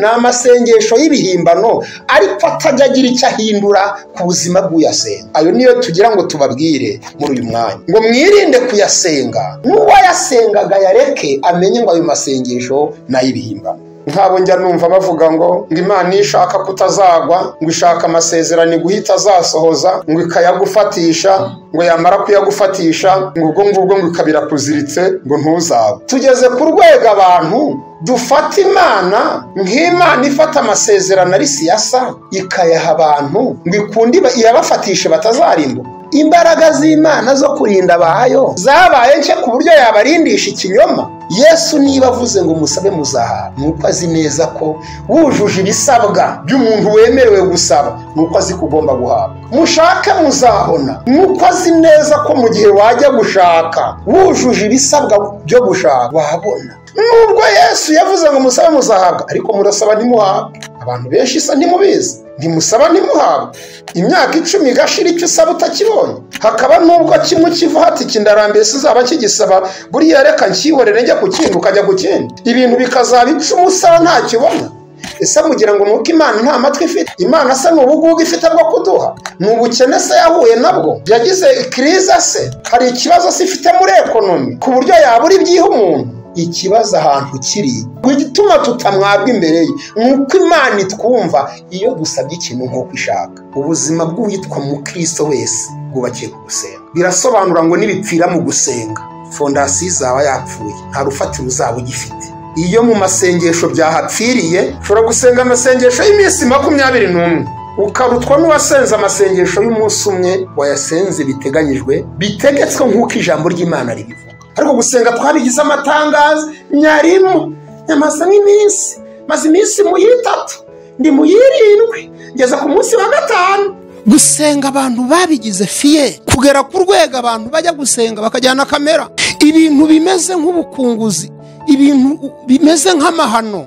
ni amasengesho y'ibihimbano ariko atajya agira icyo ahindura ku buzima bw'uyasenga. Ayo niyo tugira ngo tubabwire muri uyu mwanya, ngo mwirinde kuyasenga, n'uwayasengaga yareke amenye ngo ayo masengesho ni ay'ibihimbano. Nk'abo njya numva bavuga ngo Imana ishaka kutazagwa, ngo ishaka amasezerano guhita azasohoza, ngo ikayagufatisha, ngo yamara kuyagufatisha ngo ubwo ngubwo ngo ikabira kuziritse ngo ntuzagwe. Tugeze ku rwego abantu dufata Imana nk'Imana ifata amasezerano ari siyasa ikayaha abantu ngo ikundi iyabafatishe batazarimbuka. Imbaraga z'Imana zo kurinda abayo zabaye nshya ku buryo yabarindisha ikinyoma. Yesu niba avuze ngo musabe muzahabwa, nuko azi neza ko wujuje ibisabwa by'umuntu wemerewe gusaba, nuko azi kugomba guhabwa. Mushake muzabona, nuko azi neza ko mu gihe wajya gushaka wujuje ibisabwa byo gushaka wabona. Nubwo Yesu yavuze ngo musabe muzahabwa, ariko murasaba ntimuhabwe. Abantu benshi isa ntimubizi, ntimusaba ntimuhabwe. Imyaka 10 igashira icyo usaba utakibonye. Hakaba nubwo kimwe kiva hati kindarambiye sizaba kigisaba, buriya reka nkihorere njya ku kindi ukajya ku kindi, ibintu bikazaba 10 usaba nta kibona. Ese mugira ngo nuko Imana nta matwi ifite? Imana se n'ubugugu ifite bwo kuduha? N'ubukene se yahuye nabwo? Yagize kriza se? Hari ikibazo se ifite muri ekonomi ku buryo yabura ibyiha umuntu? Ikibazo ahantu kiri gituma tutamwabwa imbere ye nuko Imana itwumva iyo dusabye ikintu nk'uko ishaka. Ubuzima bw'uwitwa mu Kristo wese bwubakiye ku gusenga. Birasobanura ngo nibipfira mu gusenga, fondasiyo izaba yapfuye, nta rufatiro uzaba ugifite. Iyo mu masengesho byahapfiriye, ushobora gusenga amasengesho y'iminsi 21 ukarutwa n'uwasenze amasengesho y'umunsi umwe wayasenze biteganyijwe bitegetswe nk'uko ijambo ry'Imana ribivuga. Ariko gusenga twabigize amatangazo nyarimo nyamaze nk'iminsi, maze iminsi mu 3 ndi mu 7 ngeza ku munsi wa 5. Gusenga abantu babigize fiye kugera ku rwego abantu bajya gusenga bakajyana kamera, ibintu bimeze nk'ubukunguzi, ibintu bimeze nk'amahano.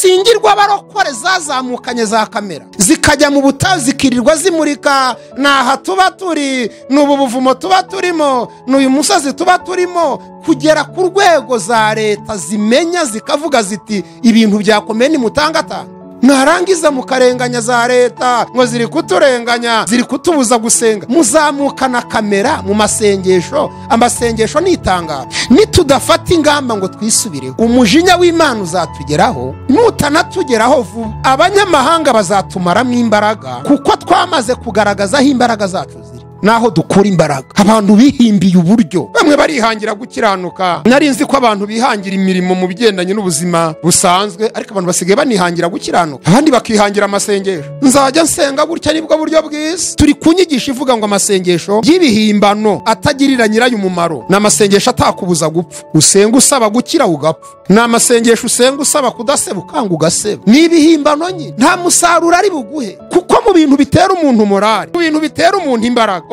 Singirwa barokore zazamukanye za kamera zikajya mu butazi zikirirwa zimurika, naha tuba turi, n'ubu buvumo tuba turimo, n'uyu musozi tuba turimo, kugera ku rwego za leta zimenya zikavuga ziti ibintu byakomeye ni mutangatanga. Narangiza mukarenganya za leta ngo ziri kuturenganya, ziri kutubuza gusenga, muzamukana kamera mu masengesho. Amasengesho nitanga nitudafata ingamba ngo twisubire, umujinya w'Imana uzatugeraho. Nutanatugeraho vuba, abanyamahanga bazatumaramo imbaraga, kuko twamaze kugaragaza aho imbaraga zacu ziri naho dukura imbaraga. Abantu bihimbiye uburyo, bamwe barihangira gukiranuka. Nari nzi ko abantu bihangira imirimo mu bigendanye n'ubuzima busanzwe, ariko abantu basigaye banihangira gukiranuka, abandi bakihangira amasengesho. Nzajya nsenga gutya nibwo buryo bwiza. Turi kunyigisha ivuga ngo amasengesho y'ibihimbano atagirira nyirayo umumaro, na amasengesho atakubuza gupfa. Usenga usaba gukira ugapfa, na amasengesho usenga usaba kudasebuka ngo ugaseba. Nibihimbano nyine nta musaruro ari buguhe, kuko mu bintu bitera umuntu morale, mu bintu bitera umuntu imbaraga,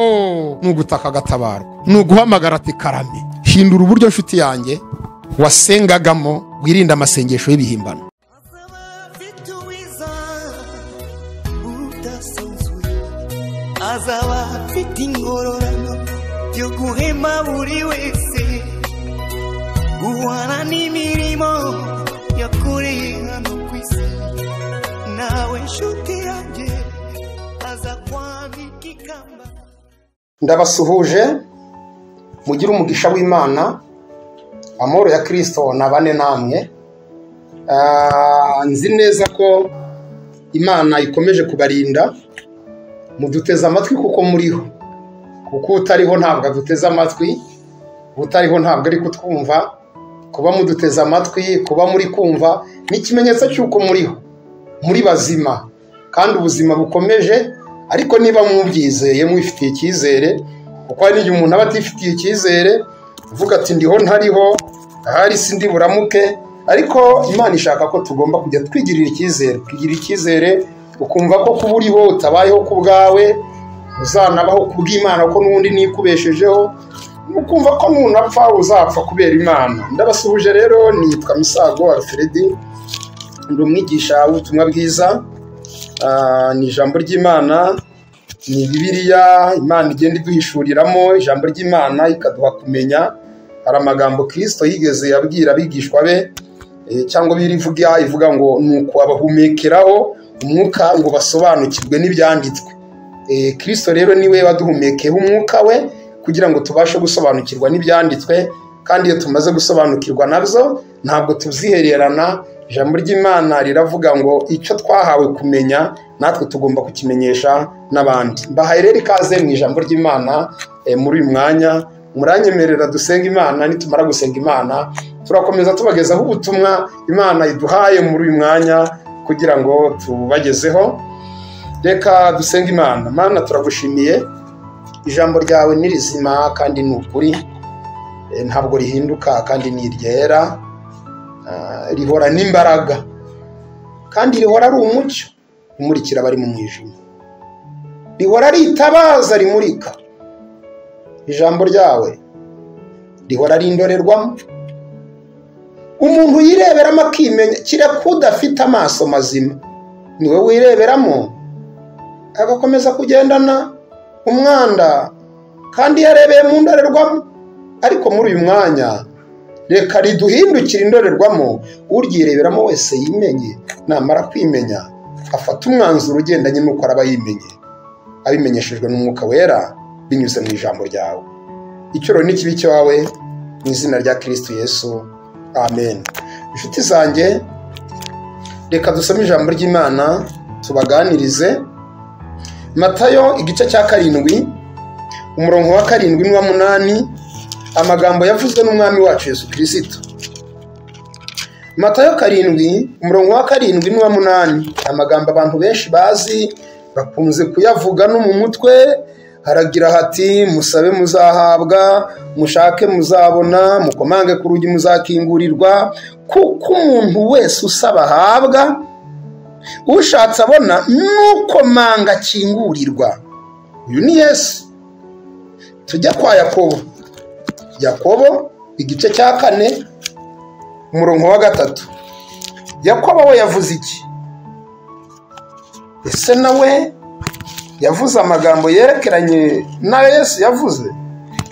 nugutaka gatabarwa, nuguhamagara ati karame. Hindura uburyo nshuti yanjye wasengagamo, wirinda amasengesho y'ibihimbano. Azaba afite ingororano yo guhema buri wese, guhana n'imirimo yakoreye hano ku isi. Nawe nshuti yanjye aza kwambika ikamba. Ndabasuhuje, mugire umugisha w'Imana, amahoro ya Kristo nabane namwe. Nzi neza ko Imana ikomeje kubarinda, muduteze amatwi kuko muriho, kuko utariho ntabwo aduteze amatwi, utariho ntabwo ari kutwumva. Kuba muduteze amatwi, kuba muri kumva n'ikimenyetso cy'uko muriho, muri bazima kandi ubuzima bukomeje. Ariko niba mubyizeye mwifitiye icyizere, kuko hari igihe umuntu aba atifitiye icyizere, uvuga ati ndiho ntariho, ahari sindi buramuke. Ariko Imana ishaka ko tugomba kujya twigirira icyizere, kugira icyizere, ukumva ko kuba uriho utabayeho ku bwawe, uzanabaho ku bw'Imana ko n'undi nikubeshejeho, ukumva ko nunapfa uzapfa kubera Imana. Ndabasuhuje rero, nitwa Misago Alfred, ndi umwigisha w'ubutumwa bwiza. Ni ijambo ry'Imana, ni Bibiliya Imana igenda iduhishuriramo. Ijambo ry'Imana ikaduha kumenya. Hari amagambo Kristo yigeze yabwira abigishwa be, cyangwa birivuga ivuga ngo nuko abahumekeraho umwuka ngo basobanukirwe n'ibyanditswe. Kristo rero niwe waduhumekeyeho umwuka we kugira ngo tubashe gusobanukirwa n'ibyanditswe, kandi iyo tumaze gusobanukirwa nabyo ntabwo tubyihererana. Ijambo ry'Imana riravuga ngo icyo twahawe kumenya natwe tugomba kukimenyesha n'abandi. Mbahaye rero ikaze mu ijambo ry'Imana muri uyu mwanya. Muranyemerera dusenga Imana, nitumara gusenga Imana turakomeza tubagezaho ubutumwa Imana iduhaye muri uyu mwanya kugira ngo tubagezeho. Reka dusenga Imana. Mana, turagushimiye, ijambo ryawe ni rizima kandi ni ukuri, ntabwo rihinduka kandi ni iryera, rihora n'imbaraga kandi rihora ari umucyo umurikira abari mu mwijima, rihora ritabaza rimurika. Ijambo ryawe rihora ari indorerwamo umuntu yireberamo akimenya, kireka udafite amaso mazima niwe wireberamo agakomeza kugendana umwanda kandi yarebeye mu ndorerwamo. Ariko muri uyu mwanya reka riduhindukire indorerwamo, uryireberamo wese yimenye, namara kwimenya afata umwanzuro ugendanye n'uko araba yimenye, abimenyeshejwe n'umwuka wera binyuze mu ijambo ryawe. Icyoro n'ikibi cyawe mu izina rya Kristo Yesu, amen. Inshuti zanjye, reka dusome ijambo ry'Imana tubaganirize. Matayo igice cya 7 umurongo wa 7 n'uwa 8, amagambo yavuzwe n'umwami wacu Yesu Kristo. Matayo 7 umurongo wa 7 n'uwa 8, amagambo abantu benshi bazi bakunze kuyavuga no mu mutwe. Haragira hati: musabe muzahabwa, mushake muzabona, mukomange ku rugi muzakingurirwa, kuko umuntu wese usaba ahabwa, ushatse abona, n'ukomanga akingurirwa. Uyu ni Yesu. Tujya kwa Yakobo igice cya 4 umurongo wa 3. Yakobo we yavuze iki? Ese nawe yavuze amagambo yerekeranye na Yesu yavuze?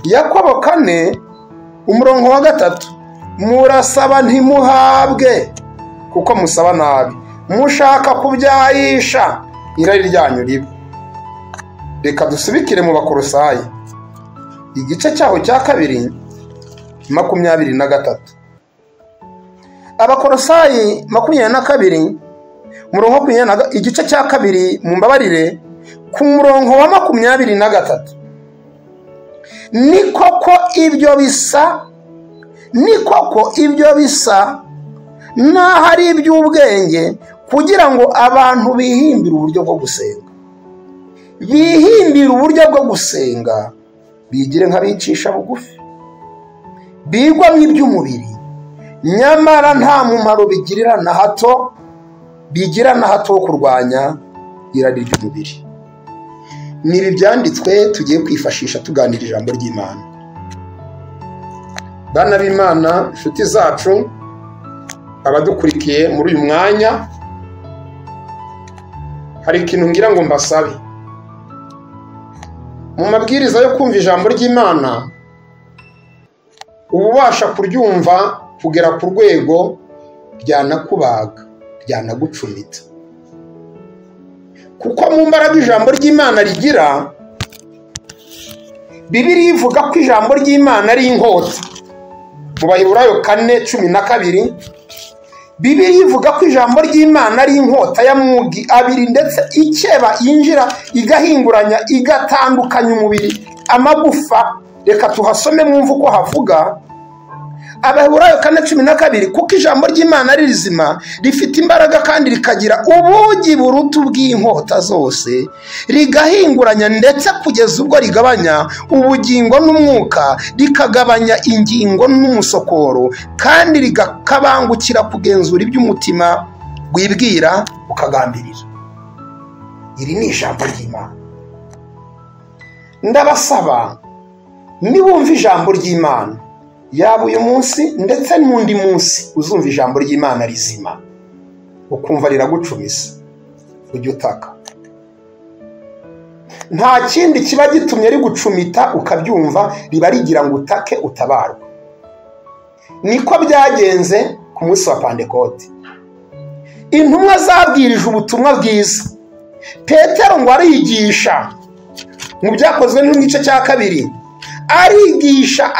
Yakobo 4 umurongo wa 3, murasaba ntimuhabwe kuko musaba nabi, mushaka kubyayisha irari ryanyu ribe. Reka dusubikire mu Bakolosayi igice cyaho cya 2:23. Abakolosayi 22 umurongo wa igice cya 2 mu mbabarire ku murongo wa 23. Ni koko ibyo bisa naho ari iby'ubwenge, kugira ngo abantu bihimbire uburyo bwo gusenga, bigire nk'abicisha bugufi, bigwa mu iby'umubiri, nyamara nta mumaro bigira na hato wo kurwanya irari ry'umubiri. Nibi byanditswe tugiye kwifashisha tuganira ijambo ry'Imana. Bana b'Imana, inshuti zacu, abadukurikiye muri uyu mwanya, hari ikintu ngira ngo mbasabe. Mu mabwiriza yo kumva ijambo ry'Imana, ubasha kuryumva kugera ku rwego ryanakubaga, ryanagucumita. Kuko mu mbaraga ijambo ry'Imana rigira, Bibiliya ivuga ko ijambo ry'Imana ari inkota. Mu Baheburayo 4:12, Bibiliya ivuga ko ijambo ry'Imana ari inkota y'amugi abiri, ndetse ikeba yinjira igahinguranya igatandukanya umubiri amagufa. Reka tuhasome mwumva uko havuga. Abaheburayo 4:12, kuko ijambo ry'Imana ari rizima, rifite imbaraga kandi rikagira ubugi buruta bw'inkota zose, rigahinguranya ndetse kugeza ubwo rigabanya ubugingo n'umwuka, rikagabanya ingingo n'umusokoro, kandi rigakabangukira kugenzura iby'umutima wibwira ukagambirira. Iri ni ijambo ry'Imana. Ndabasaba niwumva ijambo ry'Imana, yaba uyu munsi ndetse n'undi munsi, uzumva ijambo ry'Imana rizima ukumva riragucumisa, ujye utaka. Nta kindi kiba gitumye rigucumita ukabyumva, riba rigira ngo utake utabarwa. Niko byagenze ku munsi wa Pentekote. Intumwa zabwirije ubutumwa bwiza. Petero ngo arigisha mu byakozwe n'igice cya 2,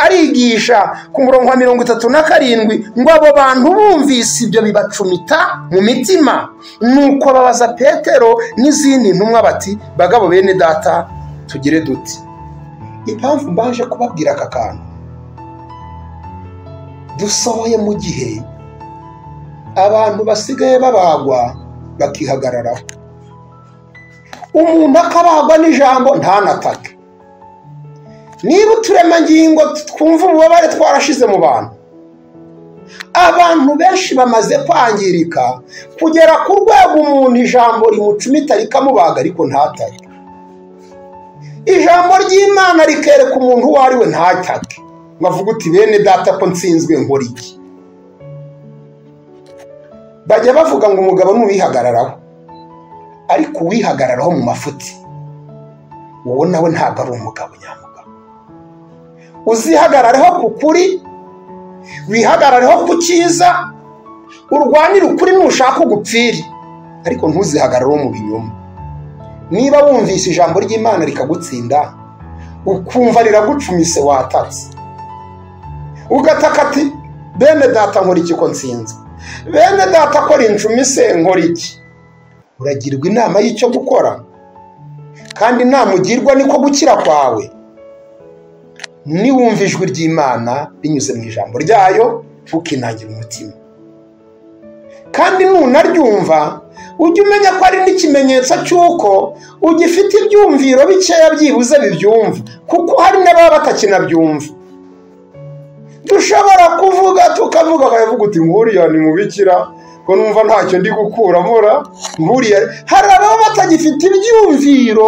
arigisha ku murongo wa 37 ngo abo bantu bumvise ibyo bibacumita mu mitima, nuko babaza Petero n'izindi ntumwa bati, bagabo bene data tugire duti. Impamvu mbaje kubabwira aka kantu, dusohoye mu gihe abantu basigaye babagwa bakihagararaho. Umuntu akabagwa n'ijambo ntanatake. Niba uturemangingo twumva ububabare twarashize mu bantu, abantu benshi bamaze kwangirika kugera ku rwego umuntu ijambo rimucumita rikamubaga ariko ntatake. Ijambo ry'Imana rikereka umuntu uwo ari we ntatake, bavuga uti bene data ko nsinzwe nkora iki. Bajya bavuga ngo umugabo nuwihagararaho, ariko uwihagararaho mu mafuti wowe nawe ntabwo ari umugabo nyamugabo. Uzihagarareho ku kuri, wihagarareho ku cyiza, urwanire ukuri nushaka ugupfire, ariko ntuzihagarareho mu binyoma. Niba wumvise ijambo ry'Imana rikagutsinda, ukumva riragucumise watatse, ugataka ati bene data nkora iki ko nsinzwe, bene data ko rincumise nkora iki, uragirwa inama y'icyo gukora, kandi namugirwa niko gukira kwawe. Niwumva ijwi ry'Imana binyuze mu ijambo ryayo, ukinangira umutima, kandi nunaryumva ujye umenya ko ari n'ikimenyetso cy'uko ugifite ibyumviro bikeya byibuze bibyumva, kuko hari n'ababa batakinabyumva. Dushobora kuvuga tukavuga akavuga uti nkuriya ni mubikira ko numva ntacyo ndi gukuramo ra, nkuriya. Hari ababa batagifite ibyumvirizo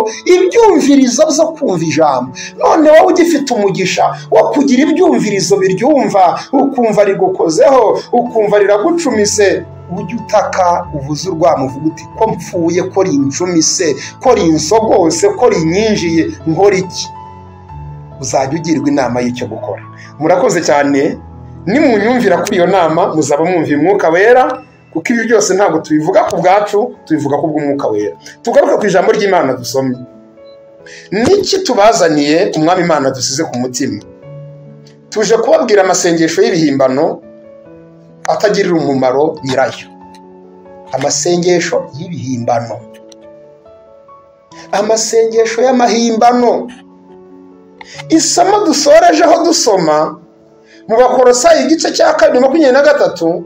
byo kumva ijambo. None wowe ugifite umugisha wo kugira ibyumvirizo biryumva, ukumva rigukozeho, ukumva riragucumise, ujye utaka uvuze urwamo, uvuga uti ko mpfuye, ko rincumise, ko rinsogose, ko rinyinjiye, nkora iki. Uzajya ugirwa inama y'icyo gukora. Murakoze cyane, nimunyumvira kuri iyo nama muzaba mwumva Umwuka Wera, kuko ibi byose ntabwo tubivuga ku bwacu, tubivuga ku bw'Umwuka Wera. Tugaruka ku ijambo ry'Imana dusomye. Niki tubazaniye umwami Imana dusize ku mutima? Tuje kubabwira amasengesho y'ibihimbano atagirira umumaro nyirayo. Amasengesho y'ibihimbano, amasengesho y'amahimbano. Isomo dusorejeho dusoma mu Bakolosayi igice cya 2:23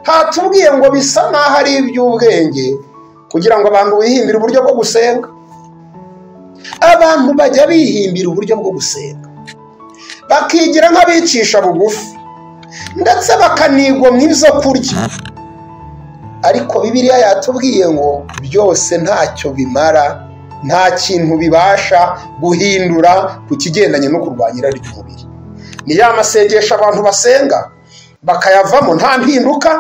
hatubwiye ngo bisa naho ari iby'ubwenge kugira ngo abantu bihimbire uburyo bwo gusenga. Abantu bajya bihimbira uburyo bwo gusenga, bakigira nk'abicisha bugufi, ndetse bakanigwa mu ibyo kurya. Ariko Bibiliya yatubwiye ngo byose ntacyo bimara, nta kintu bibasha guhindura ku kigendanye no kurwanya irari ry'umubiri. Ni ya masengesho abantu basenga bakayavamo nta mpinduka.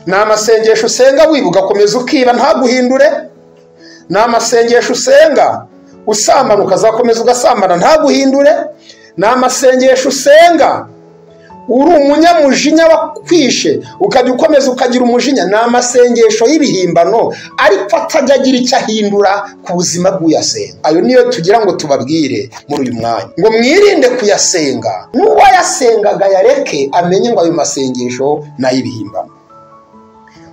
Ni amasengesho usenga wibuka komeza ukiba ntaguhindure. Ni amasengesho usenga usambana ukazakomeza ugasambana ntaguhindure. Ni amasengesho usenga uri umunyamujinya wakwishe ukajya ukomeza ukagira umujinya. Ni amasengesho y'ibihimbano ariko atajya agira icyo ahindura ku buzima bw'uyasenga. Ayo niyo tugira ngo tubabwire muri uyu mwanya, ngo mwirinde kuyasenga, n'uwayasengaga yareke amenye ngo ayo masengesho n'ay'ibihimbano.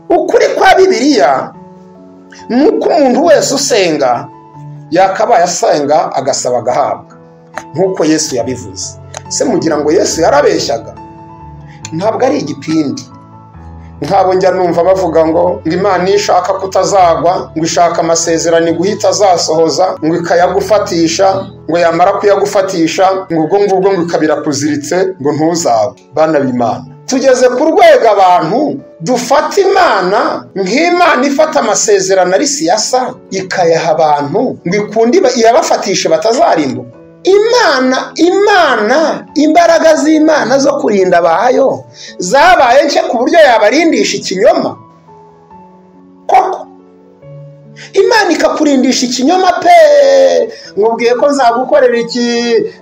Ukuri kwa Bibiliya nuko umuntu wese usenga yakabaye asenga agasaba agahabwa, nk'uko Yesu yabivuze. Se mugira ngo Yesu yarabeshyaga? Ntabwo ari igipindi. Nkabo njya numva bavuga ngo Imana ishaka kutazagwa, ngo ishaka amasezerano guhita azasohoza, ngo ikayagufatisha, ngo yamara kuyagufatisha ngo ubwo ngubwo ngo ikabira kuziritse ngo ntuzagwe. Bana b'Imana, tugeze ku rwego abantu dufata Imana nk'Imana ifata amasezerano ari siyasa ikayaha abantu ngo ikundi iyabafatishe batazarimbuka. Imana imbaraga z'Imana zo kurinda abayo zabaye nshya ku buryo yabarindisha ikinyoma. Koko Imana ikakurindisha ikinyoma pe, nkubwiye ko nzagukorera iki,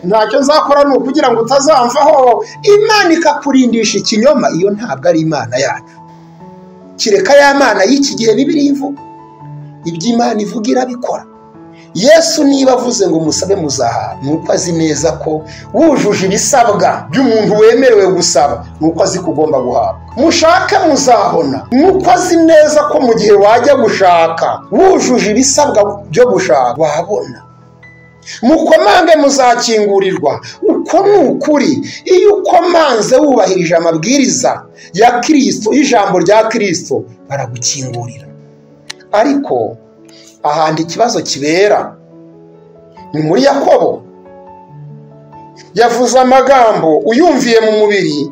ntacyo nzakora ni ukugira ngo utazamvaho. Imana ikakurindisha ikinyoma, iyo ntabwo ari Imana yacu. Kireka ya Mana y'iki gihe Bibiliya ivuga, iby'Imana ivuga irabikora. Yesu niba avuze ngo musabe muzahabwa, nuko azi neza ko wujuje ibisabwa by'umuntu wemerewe gusaba, nuko azi ko ugomba guhabwa. Mushake muzabona, nuko azi neza ko mu gihe wajya gushaka wujuje ibisabwa byo gushaka wabona. Mukomange muzakingurirwa, uko ni ukuri. Iyo ukomanze wubahirije amabwiriza ya Kristo, ijambo rya Kristo, baragukingurira. Ariko ahandi ikibazo kibera ni muri Yakobo. Yavuze amagambo uyumviye mu mubiri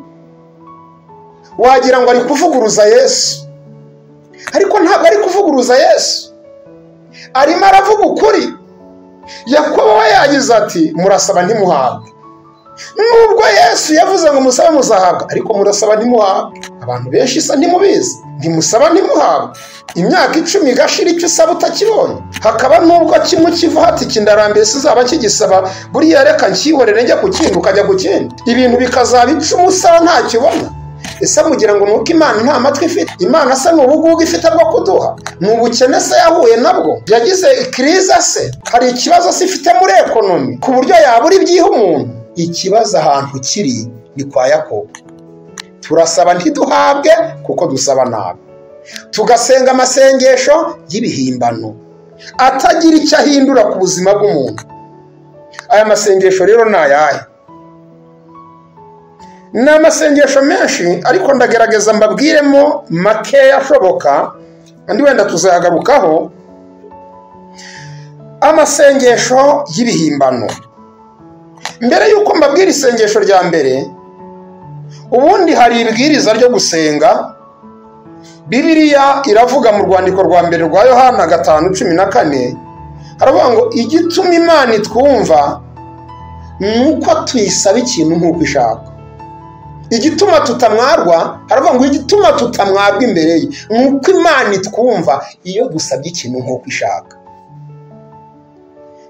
wagira ngo ari kuvuguruza Yesu, ariko ntabwo ari kuvuguruza Yesu, arimo aravuga ukuri. Yakobo we yagize ati murasaba ntimuhabwe. Nubwo Yesu yavuze ngo musabe muzahabwa, ariko murasaba ntimuhabwe. Abantu benshi isa ntimubizi, ntimusaba ntimuhabwe. Imyaka 10 igashira icyo usaba utakibonye. Hakaba nubwo kimwe kiva hati kindarambiye sizaba kigisaba, buriya reka nkihorere njya ku kindi ukajya ku kindi, ibintu bikazaba 10 usaba ntakibona. Ese mugira ngo nuko Imana nta matwi ifite? Imana se n'ubugugu ifite bwo kuduha? N'ubukene se yahuye nabwo? Yagize kriza se? Hari ikibazo se ifite muri ekonomi ku buryo yabura ibyiha umuntu? Ikibazo ahantu kiri ni kwa Yakobo. Turasaba ntiduhabwe kuko dusaba nabi, tugasenga amasengesho y'ibihimbano atagira icyo ahindura ku buzima bw'umuntu. Aya masengesho rero ni ayahe? Ni amasengesho menshi, ariko ndagerageza mbabwiremo makeya ashoboka, andi wenda tuzayagarukaho. Amasengesho y'ibihimbano. Mbere yuko mbabwira isengesho rya mbere, ubundi hari ibwiriza ryo gusenga. Bibiliya iravuga mu rwandiko rwa mbere rwa Yohana 5:14, haravuga ngo igituma Imana itwumva nuko tuyisaba ikintu nk'uko ishaka. Igituma tutamwarwa, haravuga ngo igituma tutamwarwa imbere ye nuko Imana itwumva iyo dusabye ikintu nk'uko ishaka.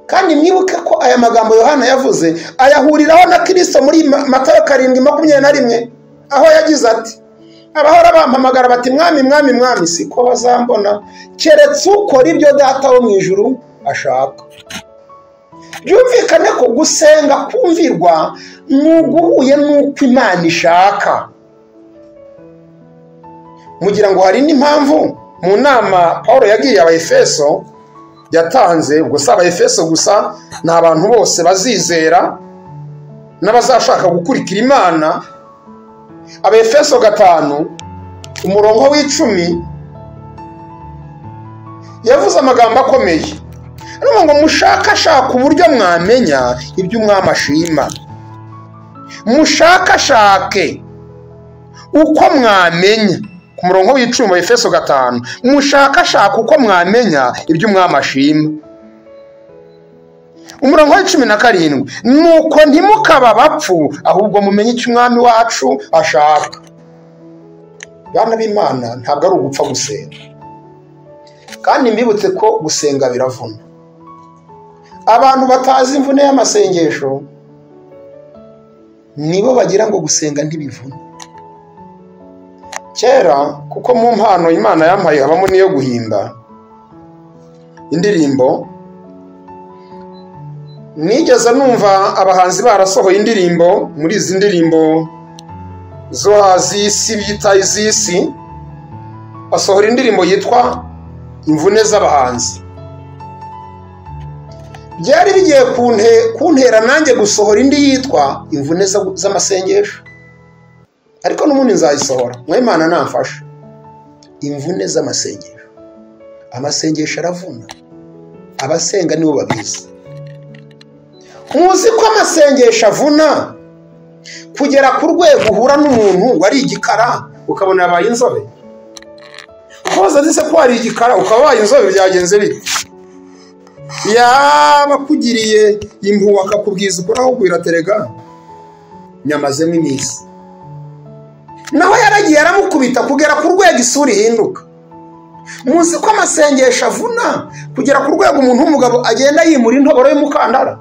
Kandi mwibuke ko aya magambo Yohana yavuze ayahuriraho na Kristo muri Matayo 7:21, aho yagize ati abahora bampamagara bati mwami mwami mwami, siko bazambona keretse ukora ibyo Data wo mw'Ijuru ashaka. Byumvikane ko gusenga kumvirwa n'uguhuye n'uko Imana ishaka. Mugira ngo hari n'impamvu mu nama Paulo yagiriye Abaefeso yatanze, ubwo si Abaefeso gusa, ni abantu bose bazizera n'abazashaka gukurikira Imana. Abaefeso 5:10 yavuze amagambo akomeye, aravuga ngo mushakashaka uburyo mwamenya ibyo umwami ashima. Mushakashake uko mwamenya, ku murongo w'10 Abaefeso 5, mushakashaka uko mwamenya ibyo umwami ashima. Umurongo wa 17, nuko ntimukaba bapfu, ahubwo mumenye icyo umwami wacu ashaka. Bana b'Imana, ntabwo ari ugupfa gusenga. Kandi mbibutse ko gusenga biravuna. Abantu batazi imvune y'amasengesho nibo bagira ngo gusenga ntibivuna. Kera kuko mu mpano Imana yampaye habamo niyo guhimba indirimbo, nigeze numva abahanzi barasohoye indirimbo. Muri izi ndirimbo zo hazisi bita izisi, basohora indirimbo yitwa Imvune z'abahanzi. Byari bigiye kuntera nanjye gusohora indi yitwa Imvune z'amasengesho, ariko n'umuntu nzayisohora mw'Imana namfasha. Imvune z'amasengesho. Amasengesho aravuna, abasenga nibo babizi. Muzi ko amasengesho avuna kugera ku rwego uhura n'umuntu wari igikara ukabona yabaye inzobe. Koza dise ko ari igikara ukabaye inzobe byagenze bite? Yaba kugiriye impuhwe akakubwiza ukuri aho gwiraterega nyamazemo iminsi. Naho yaragiye aramukubita kugera ku rwego isuri hinduka. muzi ko amasengesho avuna kugera ku rwego umuntu w'umugabo agenda yimura intoboro y'umukandara.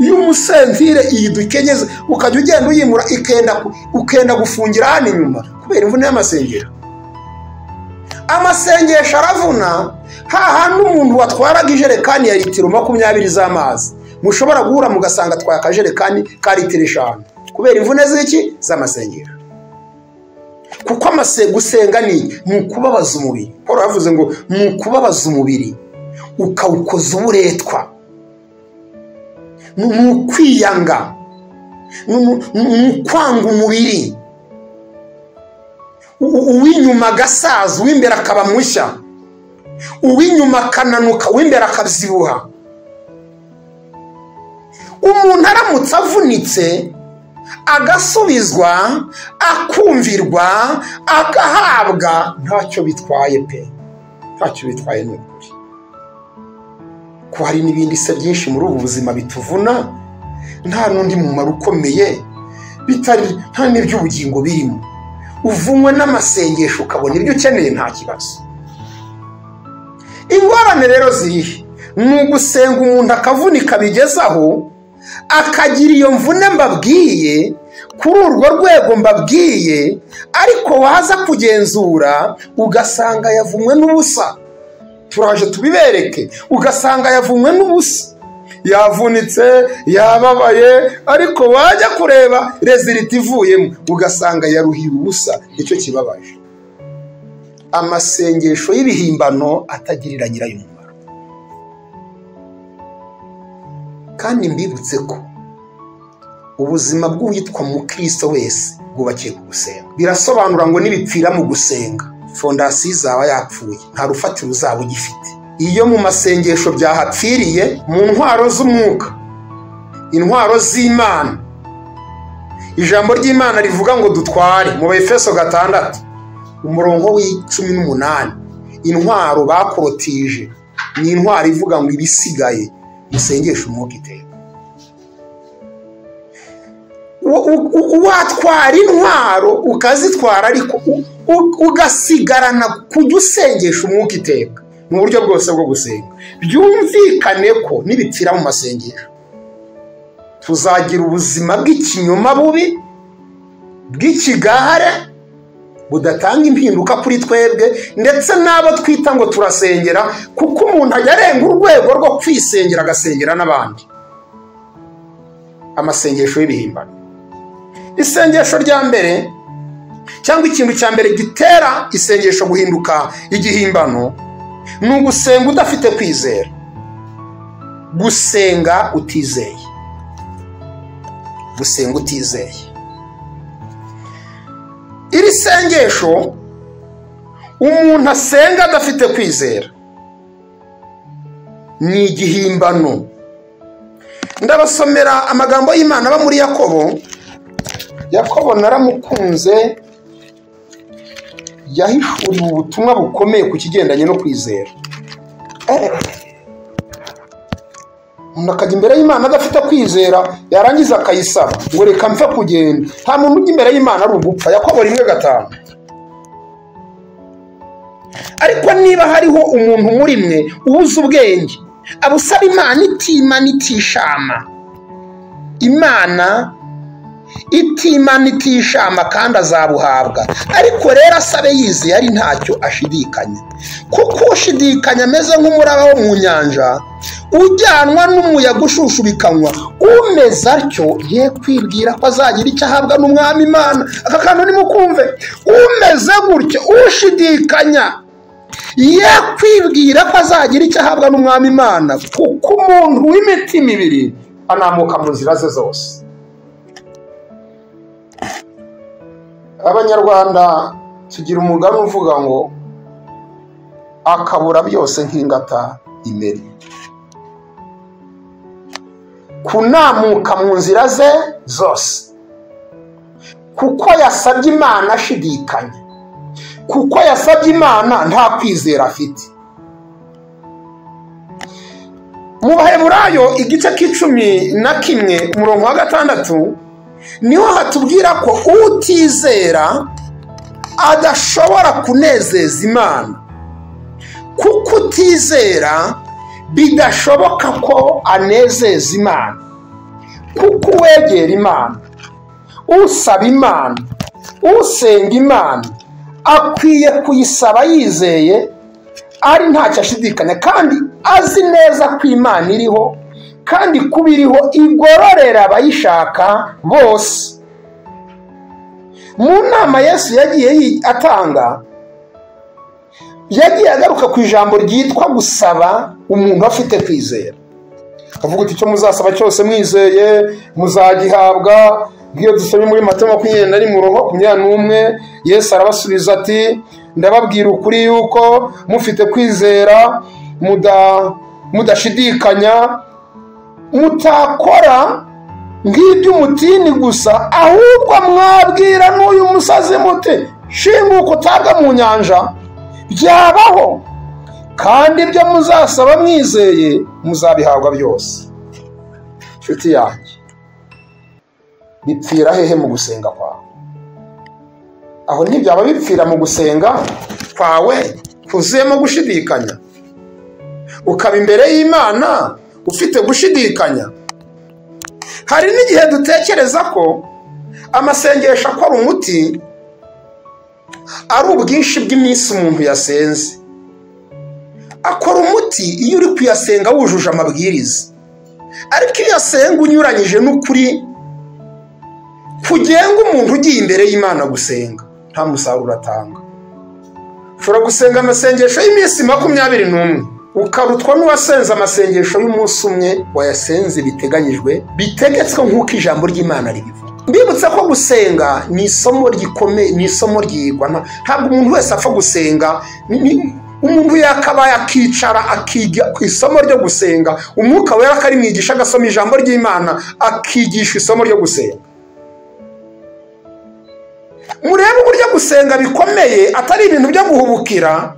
Iyo umusentire iyi dukenyeze ukajya ugenda uyimura ukenda gufungira hano inyuma kubera imvune y'amasengesho. Amasengesho aravuna hahandi umuntu watwaraga ijerekani ya litiro 20 z'amazi mushobora guhura mugasanga twaye akajerekani ka litiro 5 kubera imvune z'iki z'amasengesho. Kuko gusenga ni ukubabaza umubiri. Paul yavuze ngo ni ukubabaza umubiri ukawukoza uburetwa, ni ukwiyanga, ni ukwanga umubiri, uw'inyuma agasaza uw'imbere akaba mushya, uw'inyuma akananuka uw'imbere akabyibuha. Umuntu aramutse avunitse agasubizwa akumvirwa agahabwa ntacyo bitwaye pe, ntacyo bitwaye n'ukuri. Ko hari n'ibindi se byinshi muri ubu buzima bituvuna nta n'undi mumaro ukomeye bitari nta n'iby'ubugingo birimo. Uvumwe n'amasengesho ukabona ibyo ukeneye nta kibazo. Ingorane rero zirihe ni ugusenga umuntu akavunika bigezaho akagira iyo mvune mbabwiye kuri urwo rwego mbabwiye, ariko waza kugenzura ugasanga yavumwe n'ubusa. Turaje tubibereke, ugasanga yavumwe n'ubusa, yavunitse yababaye, ariko wajya kureba reziliti ivuyemo ugasanga yaruhiye ubusa. Nicyo kibabaje. Amasengesho y'ibihimbano atagirira nyirayo umumaro. Kandi mbibutse ko ubuzima bw'uwitwa mu Kristo wese bwubakiye ku gusenga. Birasobanura ngo nibipfira mu gusenga fondasiyo izaba yapfuye, nta rufatiro uzaba ugifite. Iyo mu masengesho byahapfiriye mu ntwaro z'umwuka, intwaro z'Imana, ijambo ry'Imana rivuga ngo dutware mu Befeso 6 umurongo w'18, intwaro bakorotije ni intwaro ivuga ngo ibisigaye musengesha umwuka iteka. Watwara intwaro ukazitwara ariko ugasigarana kujya usengesha umwuka iteka mu buryo bwose bwo gusenga. Byumvikane ko nibipfira mu masengesho tuzagira ubuzima bw'ikinyoma bubi bw'ikigare budatanga impinduka kuri twebwe ndetse n'abo twita ngo turasengera, kuko umuntu ajya arenga urwego rwo kwisengera agasengera n'abandi. Amasengesho y'ibihimbano, isengesho rya mbere cyangwa ikintu cya mbere gitera isengesho guhinduka igihimbano ni ugusenga udafite kwizera, gusenga utizeye, gusenga utizeye. Iri sengesho umuntu asenga adafite kwizera ni igihimbano. Ndabasomera amagambo y'Imana aba muri Yakobo naramukunze, yahishuriwe ubutumwa bukomeye ku kigendanye no kwizera. Umuntu akajya imbere y'Imana adafite kwizera, yarangiza akayisaba ngo reka mpfe kugenda. Nta muntu ujya imbere y'Imana ari ugupfa. Yakobo 1:5. Ariko niba hariho umuntu muri mwe ubuze ubwenge abusaba Imana itimana itishama, Imana itimana itishama kandi azabuhabwa. Ariko rero asabe yizeye ari ntacyo ashidikanya, kuko ushidikanya ameze nk'umuraba wo mu nyanja ujyanwa n'umuyaga ushushubikanywa. Umeze atyo ye kwibwira ko azagira icyo ahabwa n'Umwami Imana. Aka kantu nimukumve, umeze gutyo ushidikanya ye kwibwira ko azagira icyo ahabwa n'Umwami Imana, kuko umuntu w'imitima ibiri anamuka mu nzira ze zose. Abanyarwanda tugira umugani uvuga ngo akabura byose nk'ingata imeri. Kunamuka mu nzira ze zose, kuko yasabye Imana ashidikanya, kuko yasabye Imana nta kwizera afite. Mu Baheburayo igice k'11 umurongo wa 6 niho hatubwira ko utizera adashobora kunezeza Imana. kuko utizera bidashoboka ko anezeza Imana. Kuko uwegera Imana, usaba Imana, usenga Imana akwiye kuyisaba yizeye, ari ntacyo ashidikanya, kandi azi neza ko Imana iriho, kandi kuba iriho igororera abayishaka bose. Mu nama Yesu yagiye atanga, yagiye agaruka ku ijambo ryitwa gusaba umuntu afite kwizera. Avuga ati icyo muzasaba cyose mwizeye muzagihabwa. Ngiyo dusomye muri Mateyo 20:21, Yesu arabasubiza ati ndababwira ukuri yuko mufite kwizera mudashidikanya mutakora nk'iby'umutini gusa, ahubwo mwabwira n'uyu musazi muti shinguka utabwa mu nyanja, byabaho, kandi ibyo muzasaba mwizeye muzabihabwa byose. Nshuti yanjye, bipfira hehe mu gusenga kwawe? Aho ntibyaba bipfira mu gusenga kwawe kuzuyemo gushidikanya, ukaba imbere y'Imana ufite gushidikanya? Hari n'igihe dutekereza ko amasengesho akora umuti ari ubwinshi bw'iminsi umuntu yasenze. Akora umuti iyo uri kuyasenga wujuje amabwiriza, ariko iyo yasenga unyuranyije n'ukuri kugenga umuntu ugiye imbere y'Imana gusenga, nta musaruro atanga. Ushobora gusenga amasengesho y'iminsi 21 ukarutwa n'uwasenze amasengesho y'umunsi umwe wayasenze bitegetswe nk'uko ijambo ry'Imana ribivuga. Mbibutsa ko gusenga ni isomo rikomeye, ni isomo ryigwa. Ntabwo umuntu wese apfa gusenga. Umuntu yakabaye akicara akiga ku isomo ryo gusenga, umwuka wera akarimwigisha, agasoma ijambo ry'Imana akigisha isomo ryo gusenga. Murebe uburyo gusenga bikomeye atari ibintu byo guhubukira.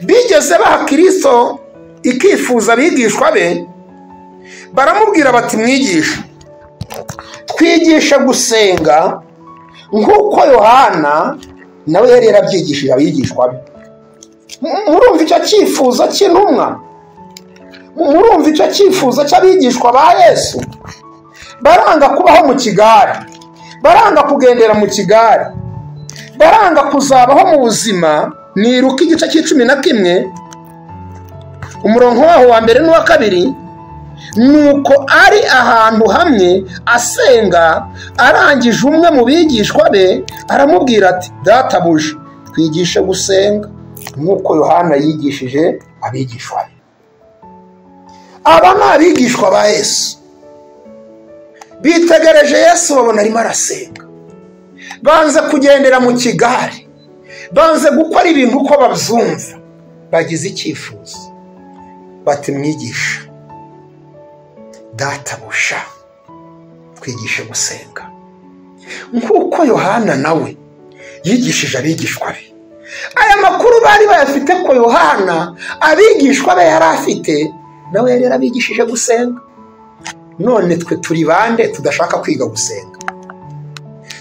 Bigeze baha Kristo ikifuza abigishwa be, baramubwira bati mwigisha, twigisha gusenga nk'uko Yohana nawe yari yarabyigishije abigishwa be. Murumva icyo cyifuzo cy'intumwa? Murumva icyo cyifuzo cy'abigishwa ba Yesu? Baranga kubaho mu kigare, baranga kugendera mu kigare, baranga kuzabaho mu buzima. Niruka igice c'11 umurongo waho wa mbere n'uwa kabiri, nuko ari ahantu hamwe asenga, arangije umwe mu bigishwa be aramubwira ati databuja twigishe gusenga nk'uko Yohana yigishije abigishwa be. Aba ni abigishwa ba Yesu, bitegereje Yesu babona arimo arasenga, banze kugendera mu kigare, banze gukora ibintu uko babyumva. Bagize icyifuzo bati mwigisha, databuja twigishe gusenga nk'uko Yohana nawe yigishije abigishwa be. Aya makuru bari bayafite ko Yohana abigishwa be yari afite, nawe yari yarabigishije gusenga. None twe turi bande tudashaka kwiga gusenga?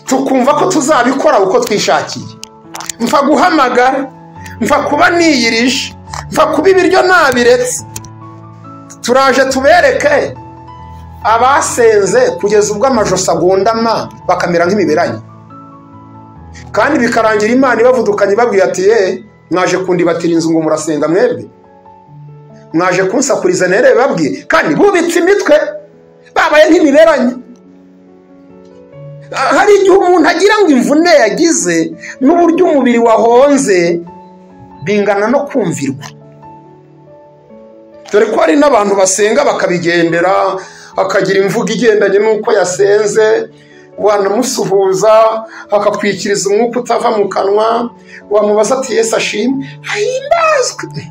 Tukumva ko tuzabikora uko twishakiye. Mfa guhamagara, mfa kuba niyirije, mfa kuba ibiryo nabiretse. Turaje tubereke abasenze kugeza ubwo amajosi agondama bakamera nk'imiberanye, kandi bikarangira Imana ibavudukanye babwiye ati mwaje kundibatira inzu ngo murasenga mwebwe, mwaje kunsakuriza nere babwiye, kandi bubitse imitwe babaye nk'imiberanye. Hari igihe umuntu agira ngo imvune yagize n'uburyo umubiri wahonze bingana no kumvirwa. Dore ko hari n'abantu basenga bakabigendera, akagira imvugo igendanye n'uko yasenze, wanamusuhuza akakwikiriza umwuka utava mu kanwa, wamubaza ati Yesu ashimwe, ahimbazwe,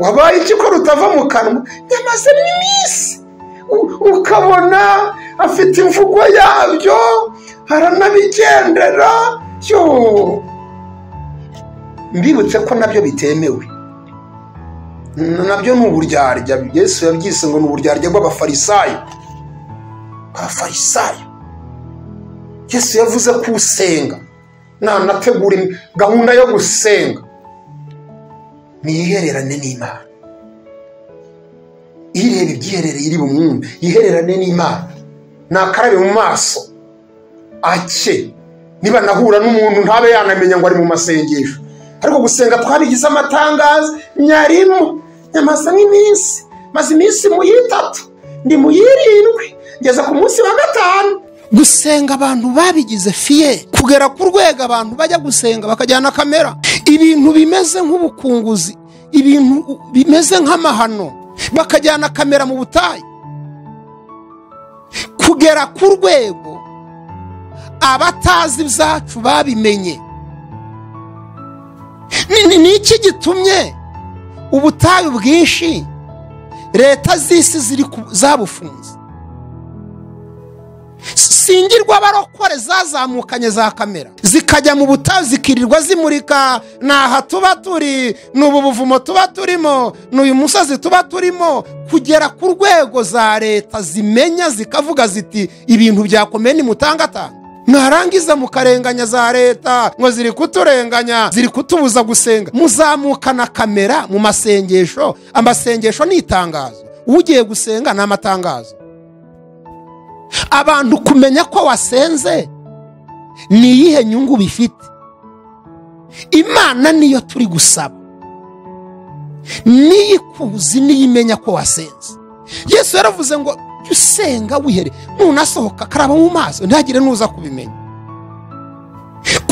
wabaye iki ko rutava mu kanwa? Nyamaze n'iminsi. Ukabona afite imvugo yabyo, aranabigendera. Mbibutse ko nabyo bitemewe, nabyo ni uburyarya. Yesu yabyise ngo ni uburyarya bw'abafarisayo. Abafarisayo, Yesu yavuze ko usenga nanategura gahunda yo gusenga, niyihererane n'Imana, ireba ibyiherereye iri bumwumve, yihererane n'Imana, nakarabe mu maso ake, niba nahura n'umuntu ntabe yanamenya ngo ari mu masengesho. Ariko gusenga twabigize amatangazo, nyarimo nyamaze nk'iminsi, maze iminsi mu 3, ndi mu 7, ngeze ku munsi wa 5. Gusenga abantu babigize fiye, kugera ku rwego abantu bajya gusenga bakajyana kamera, ibintu bimeze nk'ubukunguzi, ibintu bimeze nk'amahano, bakajyana kamera mu butayu, kugera ku rwego abatazi byacu babimenye. Ni iki gitumye ubutayu bwinshi leta z'isi ziri zabufunze? Singirwa abarokore zazamukanye za kamera zikajya mu butayu zikirirwa zimurika, naha tuba turi, n'ubu buvumo tuba turimo, n'uyu musozi tuba turimo, kugera ku rwego za leta zimenya zikavuga ziti ibintu byakomeye ni mutangatanga. Mwarangiza mukarenganya za leta ngo ziri kuturenganya, ziri kutubuza gusenga, muzamukana kamera mu masengesho. Amasengesho ni itangazo, ugiye gusenga ni amatangazo. Abantu kumenya ko wasenze ni iyihe nyungu bifite? Imana niyo turi gusaba, niyikuzi niyimenya ko wasenze. Yesu yaravuze ngo usenga wihere, nunasohoka karaba mu maso ntagire nuza kubimenya.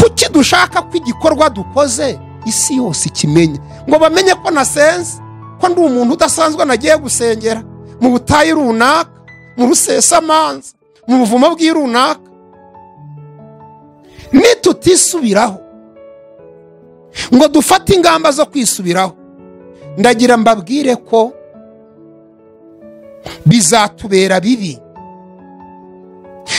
Kuki dushaka ko igikorwa dukoze isi yose ikimenya, ngo bamenye ko nasenze, ko ndi umuntu udasanzwe nagiye gusengera mu butayu runaka, mu rusesamanza, mu buvumo bw'irunaka. Nitutisubiraho ngo dufate ingamba zo kwisubiraho, ndagira mbabwire ko bizatubera bibi.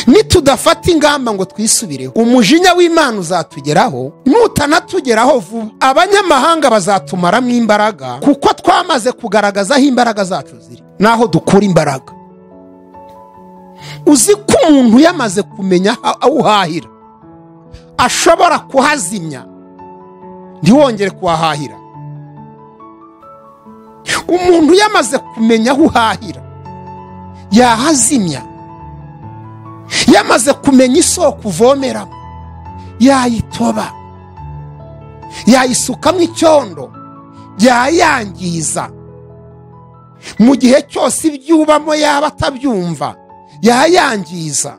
Nitudafata ingamba ngo twisubireho, umujinya w'Imana uzatugeraho, nutanatugeraho vuba abanyamahanga bazatumaramo imbaraga, kuko twamaze kugaragaza aho imbaraga zacu ziri naho dukura imbaraga. Uzi ko umuntu yamaze kumenya aho uhahira ashobora kuhazimya ntiwongere kuhahira. Umuntu yamaze kumenya aho uhahira yahazimya, yamaze kumenya isoko uvomeramo yayitoba, yayisukamo icyondo, yayangiza. Mu gihe cyose ibyubamo yaba atabyumva yayangiza.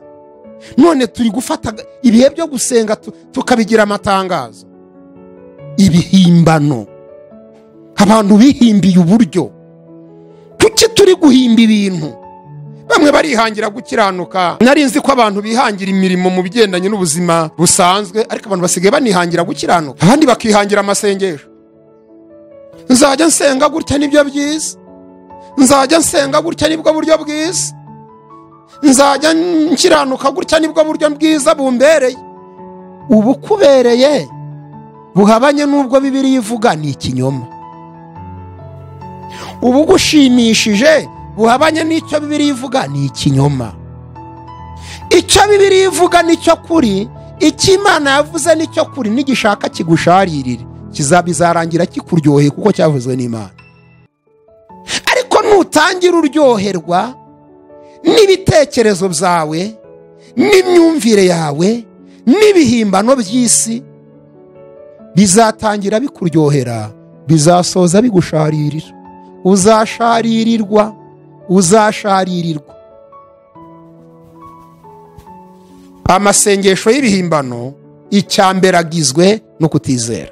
None turi gufata ibihe byo gusenga tukabigira amatangazo, ibihimbano. Abantu bihimbiye uburyo. Kuki turi guhimba ibintu? Bamwe barihangira gukiranuka. Nari nzi ko abantu bihangira imirimo mu bigendanye n'ubuzima busanzwe, ariko abantu basigaye banihangira gukiranuka. Abandi bakihangira amasengesho. Nzajya nsenga gutya nibyo byiza, nzajya nsenga gutya nibwo buryo bwiza, nzajya nkiranuka gutya nibwo buryo bwiza bumbereye. Ubu kubereye buhabanye n'ubwo Bibiliya ivuga ni ikinyoma. Ubu gushimishije buhabanye n'icyo Bibiliya ivuga ni ikinyoma. Icyo Bibiliya ivuga nicyo kuri, icyo Imana yavuze nicyo kuri, nigishaka kigusharirire kizabizarangira kikuryoheye kuko cyavuzwe n'Imana. Ariko nutangira uryoherwa n'ibitekerezo byawe, n'imyumvire yawe, n'ibihimbano by'isi, bizatangira bikuryohera, bizasoza bigusharirira. Uzasharirirwa, uzasharirirwa. Amasengesho y'ibihimbano icyambere agizwe no kutizera.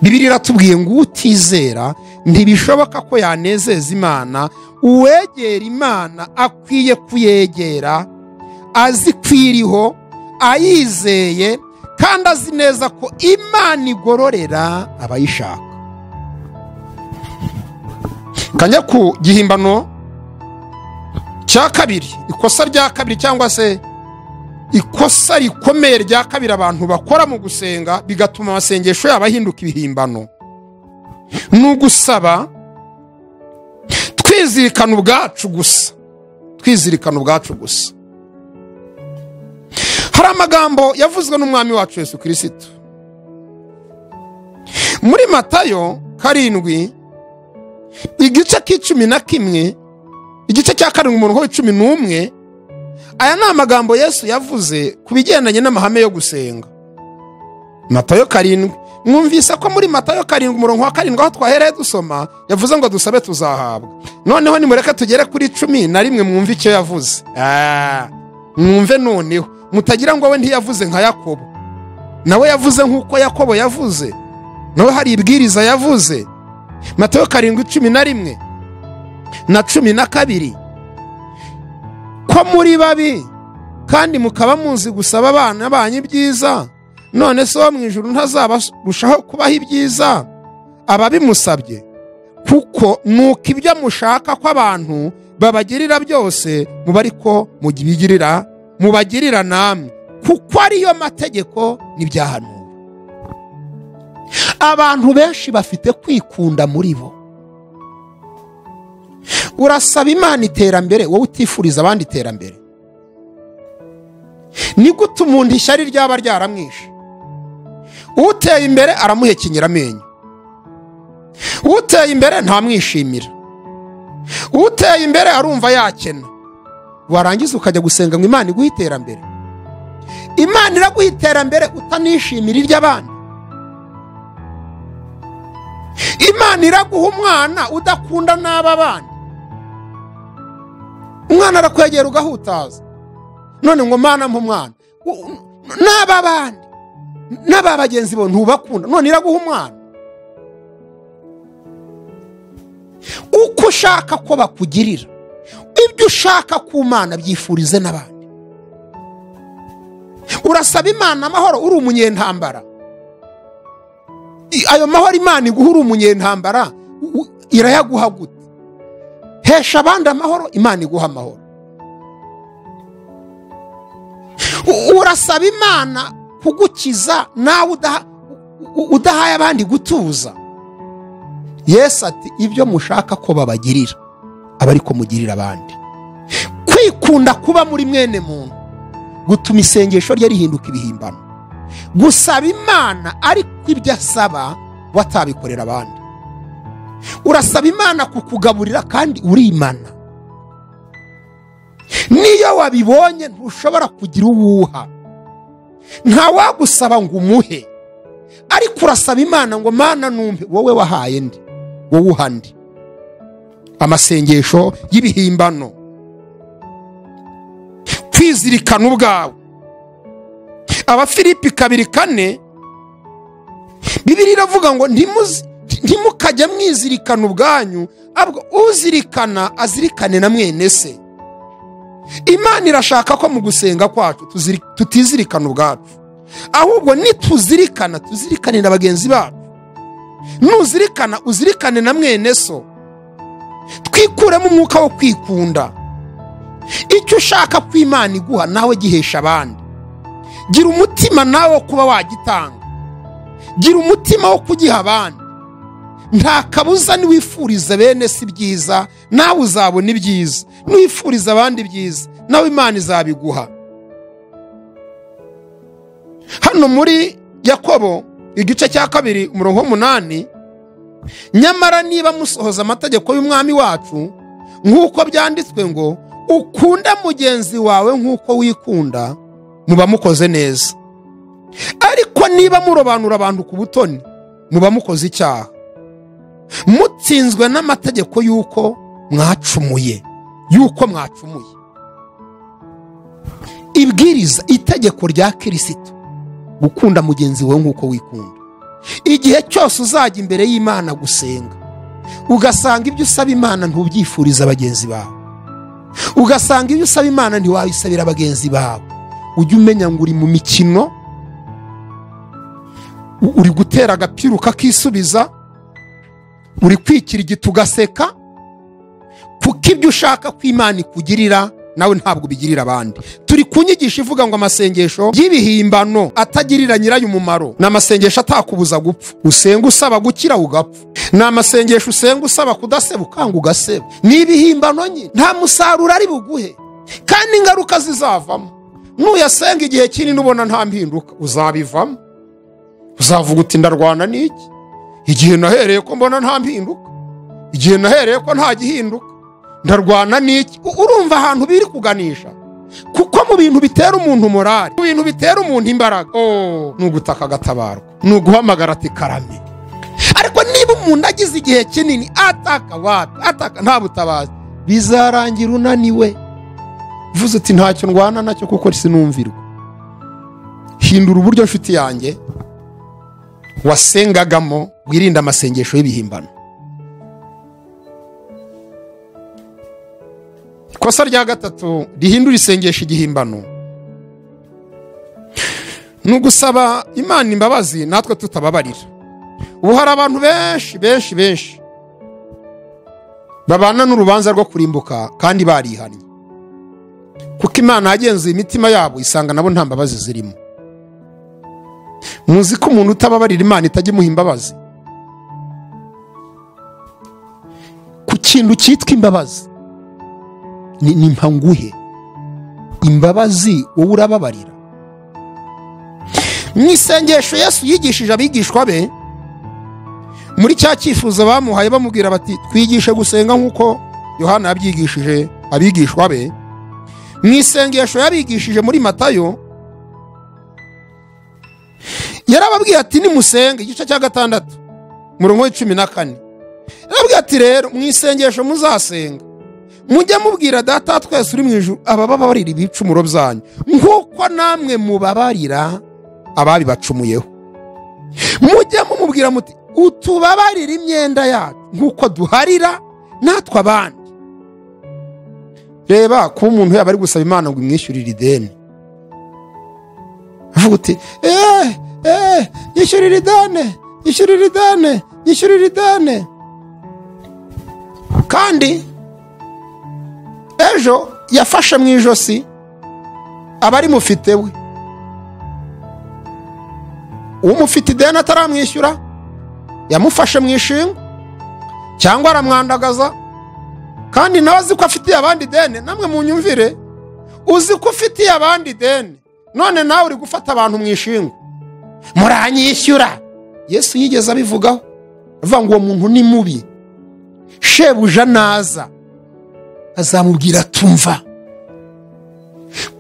Bibiliya iratubwiye ngo utizera ntibishoboka ko yanezeza Imana. Uwegera Imana akwiye kuyegera azi kwiriho, ayizeye, kandi azi neza ko Imana igororera abayishaka. Kanya ku gihimbano cya kabiri, ikosa rya kabiri cyangwa se ikosa rikomeye rya kabiri abantu bakora mu gusenga bigatuma amasengesho yabo ahinduka ibihimbano, n'ugusaba twizirikana ubwacu gusa, twizirikana ubwacu gusa. Hari amagambo yavuzwe n'umwami wacu Yesu Kristo muri Matayo karindwi igice k'icumi na kimwe, igice cya karindwi umurongo w'icumi n'umwe. Aya ni amagambo Yesu yavuze ku bigendanye n'amahame yo gusenga. Matayo karindwi, mwumvise ko muri Matayo karindwi umurongo wa karindwi aho twahereye dusoma yavuze ngo dusabe tuzahabwa. Noneho nimureke tugere kuri 11 mwumve icyo yavuze. Mwumve noneho mutagira ngo we ntiyavuze nka Yakobo, nawe yavuze nk'uko Yakobo yavuze, nawe hari ibwiriza yavuze. Matayo karindwi 11 na 12, ko muri babi kandi mukaba muzi gusaba abana banyu ibyiza, none se wo mw'Ijuru ntazabarushaho kubaha ibyiza ababimusabye? Kuko nuko ibyo mushaka ko abantu babagirira byose muba ariko mubagirira namwe, kuko ariyo mategeko n'ibyahanuwe. Abantu benshi bafite kwikunda muri bo. Urasaba Imana iterambere wowe utifuriza abandi iterambere. Ni gute umuntu ishyari ryaba ryaramwishe? Uteye imbere aramuhekenyera amenyo, uteye imbere ntamwishimira, uteye imbere arumva yakena. Warangiza ukajya gusenga ngo Imana iguhe iterambere. Imana iraguha iterambere utanishimira iry'abandi. Imana iraguha umwana udakunda n'aba bandi. Umwana arakwegera ugahutaza, none ngo Mana mpa umwana, n'aba bandi n'aba bagenzi bo ntubakunda, none iraguha umwana. Uko ushaka ko bakugirira, ibyo ushaka ku Mana byifurize n'abandi. Urasaba Imana amahoro uri umunyentambara, ayo mahoro Imana iguha uri umunyentambara irayaguha gute? Hesha abandi amahoro, Imana iguha amahoro. Urasaba Imana kugukiza nawe udahaye abandi gutuza. Yesu ati ibyo mushaka ko babagirira aba ariko mugirira abandi. Kwikunda kuba muri mwene muntu gutuma isengesho rye rihinduka ibihimbano. Gusaba Imana ariko ibyo asaba watabikorera abandi. Urasaba Imana kukugaburira kandi urimana. Niyo wabibonye ntushobora kugira uwuha, nta wagusaba ngo umuhe, ariko urasaba Imana ngo Mana numve wowe wahaye ndi, wowe uhandi. Amasengesho y'ibihimbano. Kwizirikana ubwawe. Abafilipi 2:4 Bibiliya iravuga ngo ntimukajye mwizirikana ubwanyu, ahubwo uzirikana azirikane na mwene se. Imana irashaka ko mu gusenga kwacu tutizirikana ubwacu, ahubwo nituzirikana tuzirikane na bagenzi bacu. Nuzirikana uzirikane na mwene so. Twikuremo umwuka wo kwikunda. Icyo ushaka ko Imana iguha nawe gihesha abandi. Gira umutima nawe wo kuba wagitanga, gira umutima wo kugiha abandi. Nta kabuza niwifuriza bene si byiza nawe uzabona ibyiza, niwifuriza abandi byiza nawe Imana izabiguha. Hano muri Yakobo igice cya 2 umurongo 8, nyamara niba musohoza amategeko y'umwami wacu nk'uko byanditswe ngo ukunda mugenzi wawe nk'uko wikunda, muba mukoze neza. Ariko niba murobanura abantu ku butoni, muba mukoze icyaha, mutsinzwe n'amategeko yuko mwacumuye. Ibwiriza itegeko rya Kristo, gukunda mugenzi wawe nk'uko wikunda. Igihe cyose uzajya imbere y'Imana gusenga, ugasanga ibyo usaba Imana ntubyifuriza bagenzi bawe, ugasanga ibyo usaba Imana ntiwayisabira bagenzi bawe, ujye umenya ngo uri mu mikino, uri gutera agapira ukakisubiza, uri kwikira igiti ugaseka, kuko ibyo ushaka ko Imana ikugirira nawe ntabwo bigirira abandi. Turi kunyigisha ivuga ngo amasengesho y'ibihimbano atagirira nyirayo umumaro. Ni amasengesho atakubuza gupfa, usenga usaba gukira ugapfa. Ni amasengesho usenga usaba kudaseba ukanga ugaseba. Ni ibihimbano nyine, nta musaruro ari buguhe kandi ingaruka zizavamo. Nuyasenga igihe kinini ubona nta mpinduka, uzabivamo. Uzavuga uti ndarwana n'iki, igihe nahereye ko mbona nta mpinduka, igihe nahereye ko nta gihinduka, ndarwana n'iki? Urumva ahantu biri kuganisha? Kuko mu bintu bitera umuntu morale, mu bintu bitera umuntu imbaraga, ni ugutaka agatabarwa, ni uguhamagara ati karame. Ariko niba umuntu agize igihe kinini ataka wapi, ataka nta butabazi, bizarangira unaniwe, uvuze uti ntacyo ndwana nacyo kuko sinumvirwa. Hindura uburyo nshuti yanjye wasengagamo, wirinda amasengesho y'ibihimbano. Ikosa rya gatatu rihindura isengesho igihimbano ni ugusaba Imana imbabazi natwe tutababarira. Ubu hari abantu benshi babana n'urubanza rwo kurimbuka kandi barihannye, kuko Imana yagenzuye imitima yabo isanga nabo nta mbabazi zirimo. Muzi ko umuntu utababarira Imana itajya imuha imbabazi? Ku kintu cyitwa imbabazi ni mpanguhe imbabazi, wowe urababarira? Mu isengesho Yesu yigishije abigishwa be, muri cya cyifuzo bamuhaye bamubwira bati twigishe gusenga nk'uko Yohana yabyigishije abigishwa be, mu isengesho yabigishije muri Matayo yarababwiye ati nimusenge, igice cya 6 murongo wa 14, yarababwiye ati rero mu isengesho muzasenga mujye mubwira Data twese uri mw'Ijuru abababarira ibicumuro byanyu nk'uko namwe mubabarira ababibacumuyeho. Mujye mumubwira muti utubabarira imyenda yacu nk'uko duharira natwe abandi. Reba ko umuntu yaba ari gusaba Imana ngo imwishyurire ideni, avuga uti yishyurire ideni, kandi ejo yafashe mu ijosi abari mufite we, umufite ideni ataramwishyura yamufashe mu ishinga cyangwa aramwandagaza, kandi nawe azi ko afitiye abandi ideni. Namwe munyumvire, uzi ko ufitiye abandi ideni, none nawe uri gufata abantu mu ishinga, muranyishyura. Yesu yigeze abivugaho avuga ngo uwo muntu ni mubi, shebuja naza azamubwira tumva,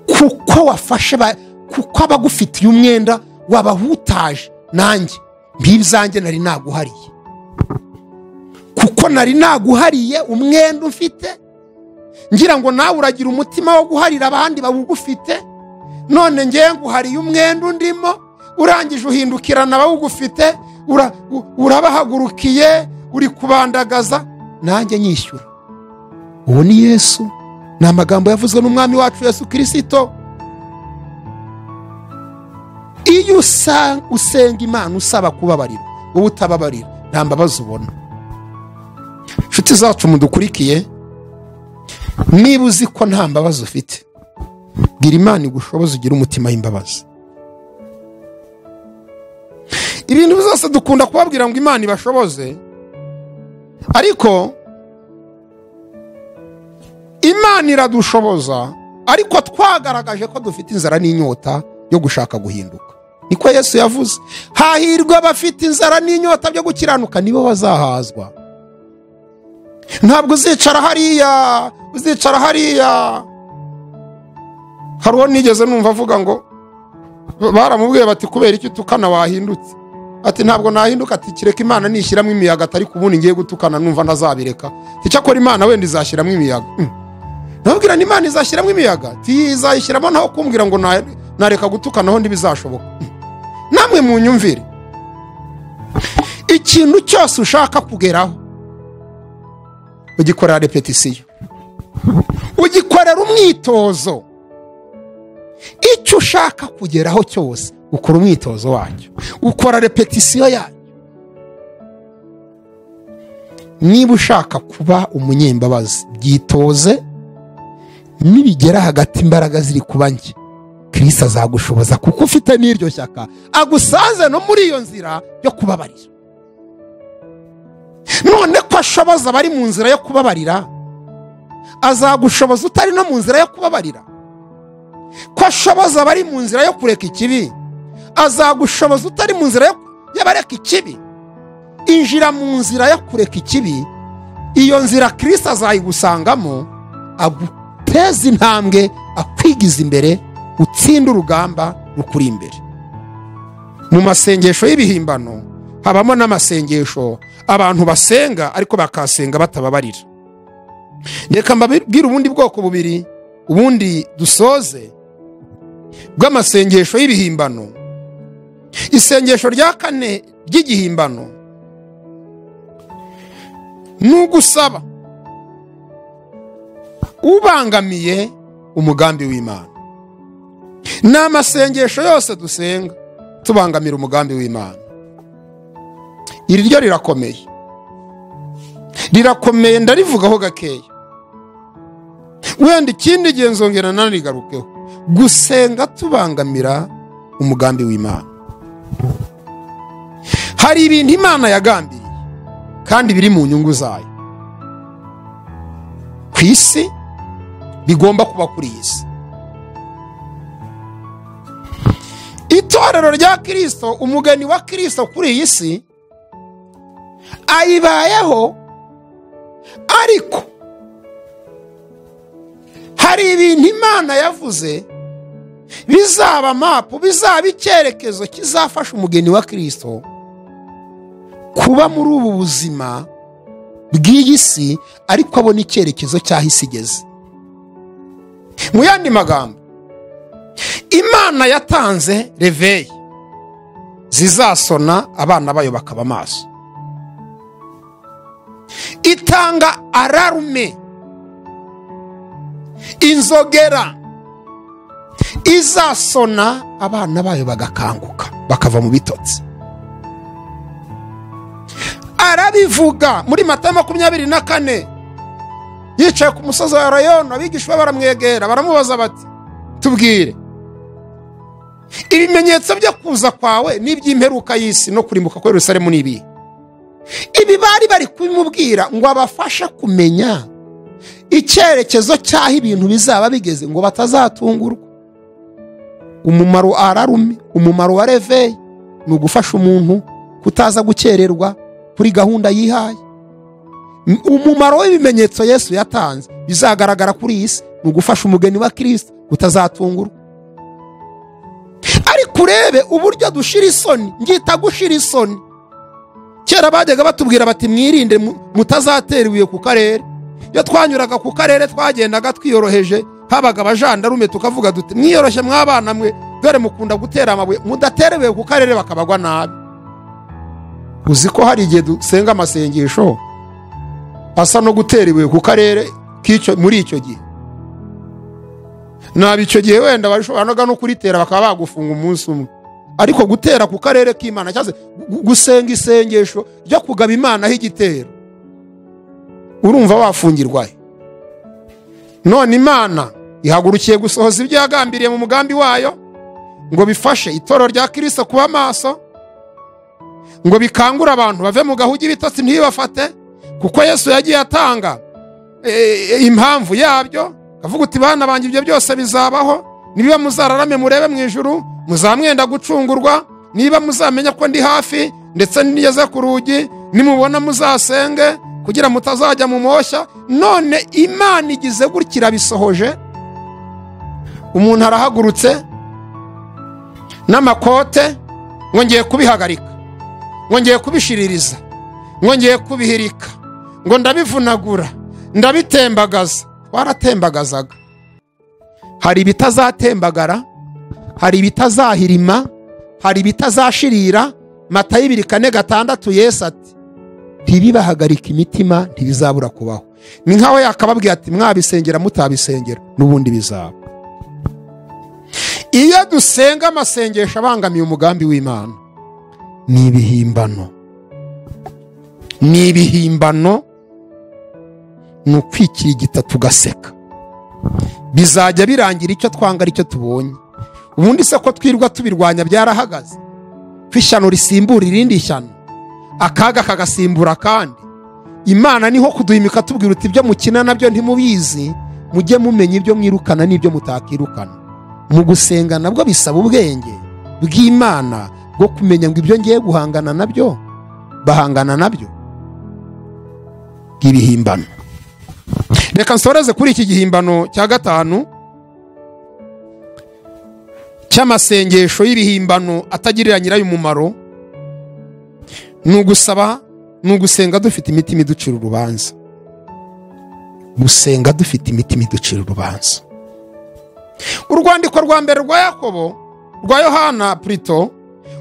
kuko wafashe kuko abagufitiye umwenda wabahutaje, nanjye mbibyanjye nari naguhariye, kuko nari naguhariye umwenda ufite, ngira ngo nawe uragira umutima wo guharira abandi bawugufite, none ngiye nguhariye umwenda undimo, urangije uhindukirana abawugufite, urabahagurukiye, uri kubandagaza, nanjye nyishyura. Uwo ni Yesu, ni amagambo yavuzwe n'umwami wacu Yesu Kristo. Iyo usenga Imana usaba kubabarira, wowe utababarira nta mbabazi ubona. Nshuti zacu mudukurikiye, niba uzi ko nta mbabazi ufite, bwira Imana igushoboze ugire umutima w'imbabazi. Ibintu byose dukunda kubabwira ngo Imana ibashoboze, ariko Imana iradushoboza, ariko twagaragaje ko dufite inzara n'inyota yo gushaka guhinduka. Niko Yesu yavuze, hahirwa abafite inzara n'inyota byo gukiranuka, nibo bazahazwa. Ntabwo uzicara hariya. Hari uwo nigeze numva avuga ngo baramubwiye bati kubera iki utukana wahindutse? Ati ntabwo nahinduka, ati kireka Imana nishyiramo imiyaga, atari kubundi ngiye gutukana numva ntazabireka. Icyakora Imana wenda izashyiramo imiyaga. Nabwira ni Imana izashyiramo imiyaga, tizayishyiramo naho kumbwira ngo nareka gutukana ho ntibizashoboka. Namwe munyumvire, ikintu cyose ushaka kugeraho ugikorera repetisiyo, ugikorera umwitozo. Icyo ushaka kugeraho cyose ukora umwitozo wacyo, ukora repetisiyo yacyo. Niba ushaka kuba umunyembabazi, byitoze, nibigera hagati imbaraga ziri kuba nke, Kristo azagushoboza, kuko ufite n'iryo shyaka, agusanze no muri iyo nzira yo kubabarira. None ko ashoboza abari mu nzira yo kubabarira, azagushoboza utari no mu nzira yo kubabarira. Ko ashoboza abari mu nzira yo kureka ikibi, azagushoboza utari mu nzira y'abareka ikibi. injira mu nzira yo kureka ikibi. Iyo nzira Kristo azayigusangamo, aguteza intambwe, akwigiza imbere, utsinda urugamba rukuri imbere. Mu masengesho y'ibihimbano habamo n'amasengesho abantu basenga ariko bakasenga batababarira. Reka mbabwire ubundi bwoko bubiri, ubundi dusoze bw'amasengesho y'ibihimbano. Isengesho rya kane ry'igihimbano n'ugusaba ubangamiye umugambi w'Imana. N'amasengesho yose dusenga tubangamira umugambi w'Imana. Iri ryo rirakomeye ndarivugaho gakeya, wenda ikindi gihe nzongera narigarukeho. Gusenga tubangamira umugambi w'Imana. Hari ibintu Imana yagambiriye kandi biri mu nyungu zayo ku isi, bigomba kuba kuri iyi si. Itorero rya Kristo, umugeni wa Kristo kuri iyi si, ayibayeho, ariko hari ibintu Imana yavuze bizaba mapu, bizaba icyerekezo kizafasha umugeni wa Kristo kuba muri ubu buzima bw'iyi si, ariko abona icyerekezo cy'aho isi igeze. Mu yandi magambo, Imana yatanze reveyi zizasona abana bayo bakaba maso. Itanga ararume, inzogera izasona abana bayo bagakanguka bakava mu bitotsi. Arabivuga muri Matayo 24, yicaye ku musozi wa Rayoni, abigishwa baramwegera baramubaza bati, tubwire ibimenyetso byo kuza kwawe n'iby'imperuka y'isi no kurimbuka kwa Yerusalemu n'ibi. Ibi bari kubimubwira ngo abafashe kumenya icyerekezo cy'aho ibintu bizaba bigeze, ngo batazatungurwa. Umumaro ararume, umumaro wa reveyi ni ugufasha umuntu kutaza gukererwa kuri gahunda yihaye. Umumaro w'ibimenyetso Yesu yatanze bizagaragara kuri iyi si ni ugufasha umugeni wa Kristo kutazatungurwa. Ariko urebe uburyo dushira isoni, ngita gushira isoni. Kera bajyaga batubwira bati mwirinde mutazatera ibuye ku karere. Iyo twanyuraga ku karere twagendaga twiyoroheje, habaga abajandarume tukavuga duti mwiyoroshye mwabana mwe, dore mukunda gutera amabuye, mudaterewe ku karere bakabagwa nabi. Uzi ko hari igihe dusenga amasengesho asa no gutera ibuye ku karere muri icyo gihe. Nabi icyo gihe wenda bashobora no kuritera bakaba bagufunga umunsi umwe. Ariko gutera ku karere k'Imana cyase gusenga isengesho ryo kugaba Imana h'igitero, urumva wafungirwaye. None Imana ihagurukiye gusohoza ibyo yagambiriye mu mugambi wayo, ngo bifashe itorero rya Kristo kuba maso, ngo bikangura abantu bave mu gahugi ibitotsi ntibafate, kuko Yesu yagiye atanga impamvu yabyo. Kavuga uti bana banjye ibyo byose bizabaho, niba muzararame murebe mw'Ijuru, muzamwenda gucungurwa, niba muzamenya ko ndi hafi ndetse nigeze ku rugi, nimubona muzasenge kugira mutazajya mu moshya. None Imana igize gukira bisohoje. Umuntu arahagurutse n'amakote, ngongeye kubihagarika, ngongeye kubishiririza, ngongeye kubihirika, ngo ndabivunagura, ndabitembagaza. Twaratembagazaga. Hari bitazatembagara, hari bitazahirima, hari bitazashirira. Matayo 2:6 Yesu ati, ntibibahagarika imitima, ntibizabura kubaho. Ni nkaho yakababwiye ati mwabisengera mutabisengera n'ubundi bizaba. Iyo dusenga amasengesho abangamiye umugambi w'Imana, ni ibihimbano. Ni ibihimbano, nukwikira igita tugaseka. Bizajya birangira icyo twanga icyo tubonye. Ubundi se ko twirwa tubirwanya byarahagaze. Kwishano risimbura irindi shyano, akaga kagasimbura kandi. Imana niho kuduhimika tubwira uti ibyo mukina nabyo ntimubizi, mujye mumenya ibyo mwirukana n'ibyo mutakirukana. Mu gusenga nabwo bisaba ubwenge bw'Imana bwo kumenya ngo ibyo ngiye guhangana nabyo bahangana nabyo ibihimbano. Reka nsoreze kuri iki gihimbano cya gatanu cy'amasengesho y'ibihimbano atagirira nyirayo umumaro. Nugusaba, nugusenga dufite imitima iducira urubanza. Gusenga dufite imitima iducira urubanza. Urwandiko rwa mbere rwa Yakobo, rwa Yohana Prito,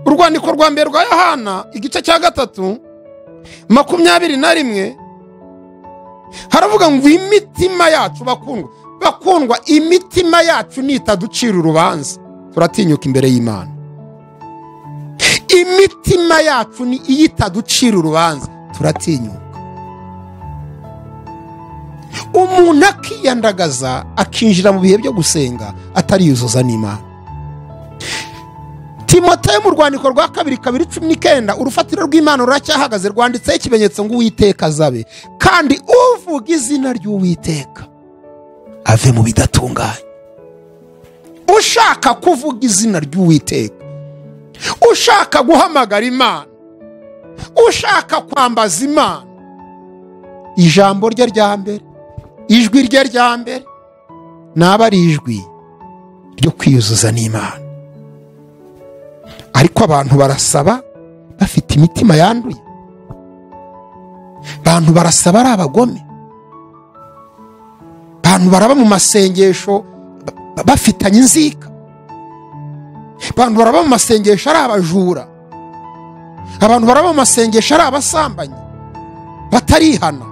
urwandiko rwa mbere rwa Yohana igice cya 3:21 haravuga ngo imitima yacu bakundwa imitima yacu nitaducira urubanza turatinyuka imbere y'Imana. Imitima yacu ni iyitaducira urubanza turatinyuka. Umuntu akiyandagaza akinjira mu bihe byo gusenga atariyuzuza n'Imana. Timoteyo mu rwandiko rwa 2:19 urufatiro rw'Imana ruracyahagaze rwanditseho ikimenyetso ngo Uwiteka azabe, kandi uvuga izina ry'Uwiteka ave mu bidatunganye. Ushaka kuvuga izina ry'Uwiteka, ushaka guhamagara Imana, ushaka kwambaza Imana, ijambo rye rya mbere, ijwi rye rya mbere naba ari ijwi ryo kwiyuzuza n'Imana. Ariko abantu barasaba bafite imitima yanduye. Abantu barasaba ari abagome. Abantu baraba mu masengesho bafitanye inzika. Abantu baraba mu masengesho ari abajura. Abantu baraba mu masengesho ari abasambanyi batarihana.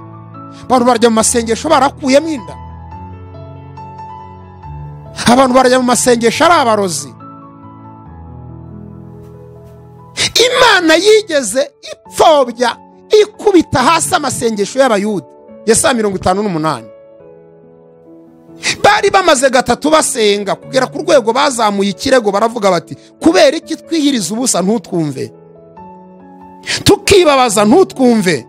Abantu barajya mu masengesho barakuyemo inda. Abantu barajya mu masengesho ari abarozi. Imana yigeze ipfobya ikubita hasi amasengesho y'Abayuda. Yesaya 58. Bari bamaze 3 basenga kugera ku rwego bazamuye ikirego baravuga bati kubera iki twihiriza ubusa ntutwumve, tukibabaza ntutwumve.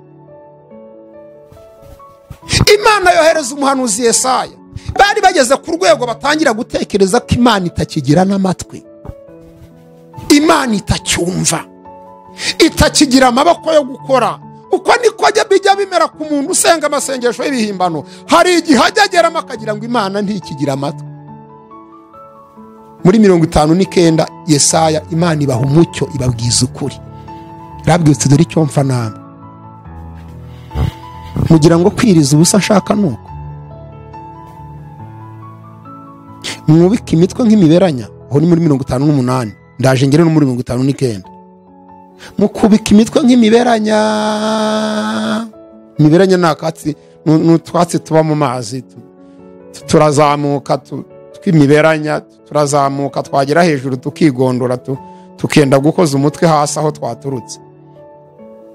Imana yohereza umuhanuzi Yesaya. Bari bageze ku rwego batangira gutekereza ko Imana itakigira n'amatwi, Imana itacyumva, itakigira amaboko yo gukora. Uko niko bijya bimera ku muntu usenga amasengesho y'ibihimbano. Hari igihe ageramo akagira ngo Imana ntikigira amatwi. Muri 59 Yesaya Imana ibaha umucyo ibabwiza ukuri. Rabwitse dore icyo mfa namwe. Mugira ngo kwiriza ubusa nshaka nuko mwubika imitwe nk'imiberanya. Aho ni muri 58. Ndaje ngere no muri 59. Mukubika imitwe nk'imiberanya. Imiberanya nakatsi n'utwatsi tuba mu mazi. Turazamuka twimiberanya, turazamuka twagera hejuru tukigondora tukenda gukoza umutwe hasi aho twaturutse.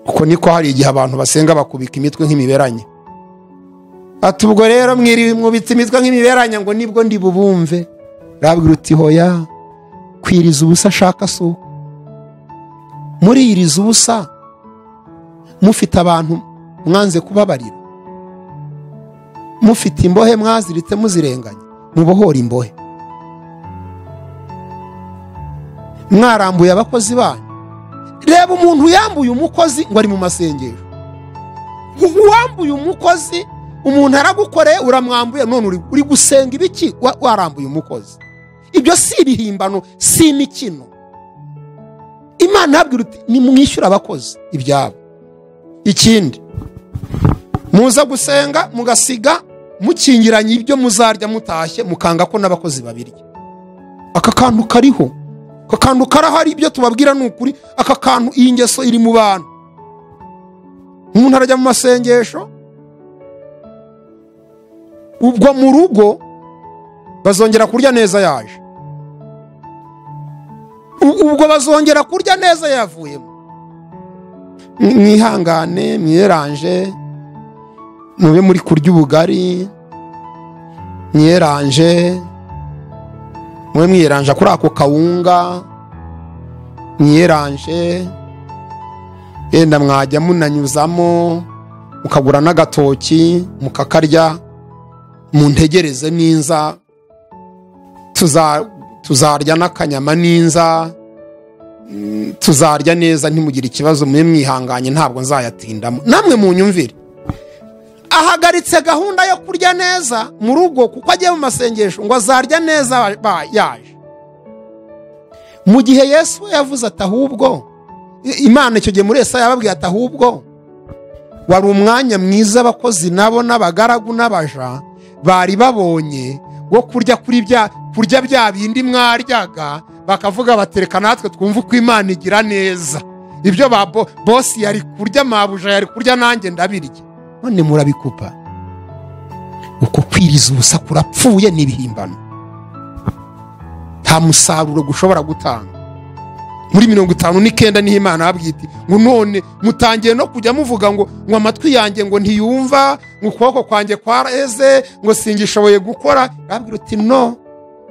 Uko niko hari igihe abantu basenga bakubika imitwe nk'imiberanya. Ati ubwo rero mwubitse imitwe nk'imiberanya ngo nibwo ndi bubumve. Rabwira uti hoya, kwiriza ubusa shaka so. Muri iriza ubusa mufite abantu mwanze kubabarira, mufite imbohe mwaziritse muzirenganya, mubohora imbohe. Mwarambuye abakozi banyu. Reba umuntu yambuye umukozi ngo ari mu masengesho. Uwambuye umukozi, umuntu aragukoreye uramwambuye, none uri gusenga ibiki warambuye umukozi. Ibyo si ibihimbano, si imikino. Imana yabwira uti nimwishyura abakozi ibyabo. Ikindi, muza gusenga mugasiga mukingiranye ibyo muzarya mutashye mukanga ko n'abakozi babirya. Aka kantu kariho, aka kantu karahari. Ibyo tubabwira n'ukuri. Aka kantu iyi ngeso iri mu bantu. Umuntu arajya mu masengesho, ubwo mu rugo bazongera kurya neza yaje, ubwo bazongera kurya neza yavuyemo. Mwihangane, mwiranje, mube muri kurya ubugari, mwiranje, mwe mwiranje kuri ako kawunga, mwiranje, yenda mwajya munanyuzamo mukagura n'agatoki mukakarya, muntegereze ninza tuzarya n'akanyama ninza tuzarya neza ntimugire ikibazo mwe mwihanganye ntabwo nzayatindamo namwe munyumvire. Ahagaritse gahunda yo kurya neza mu rugo kuko agiye mu masengesho ngo azarya neza yaje. Mu gihe Yesu yavuze ati ahubwo Imana icyo gihe muri Yesaya yababwiye ati ahubwo wari umwanya mwiza abakozi nabo n'abagaragu n'abaja bari babonye wo kurya bya bindi mwaryaga bakavuga batereka natwe twumva uko Imana igira neza. Ibyo bosi yari kurya mabuja yari kurya nanjye ndabirya none murabikupa. Uko kwiriza ubusa kurapfuye n'ibihimbano nta musaruro gushobora gutanga. Muri 59 niho Imana yabwiti ngo none mutangiye no kujya muvuga ngo amatwi yanjye ngo ntiyumva ngo ukuboko kwanjye kwareze ngo singishoboye gukora. Yabwira uti no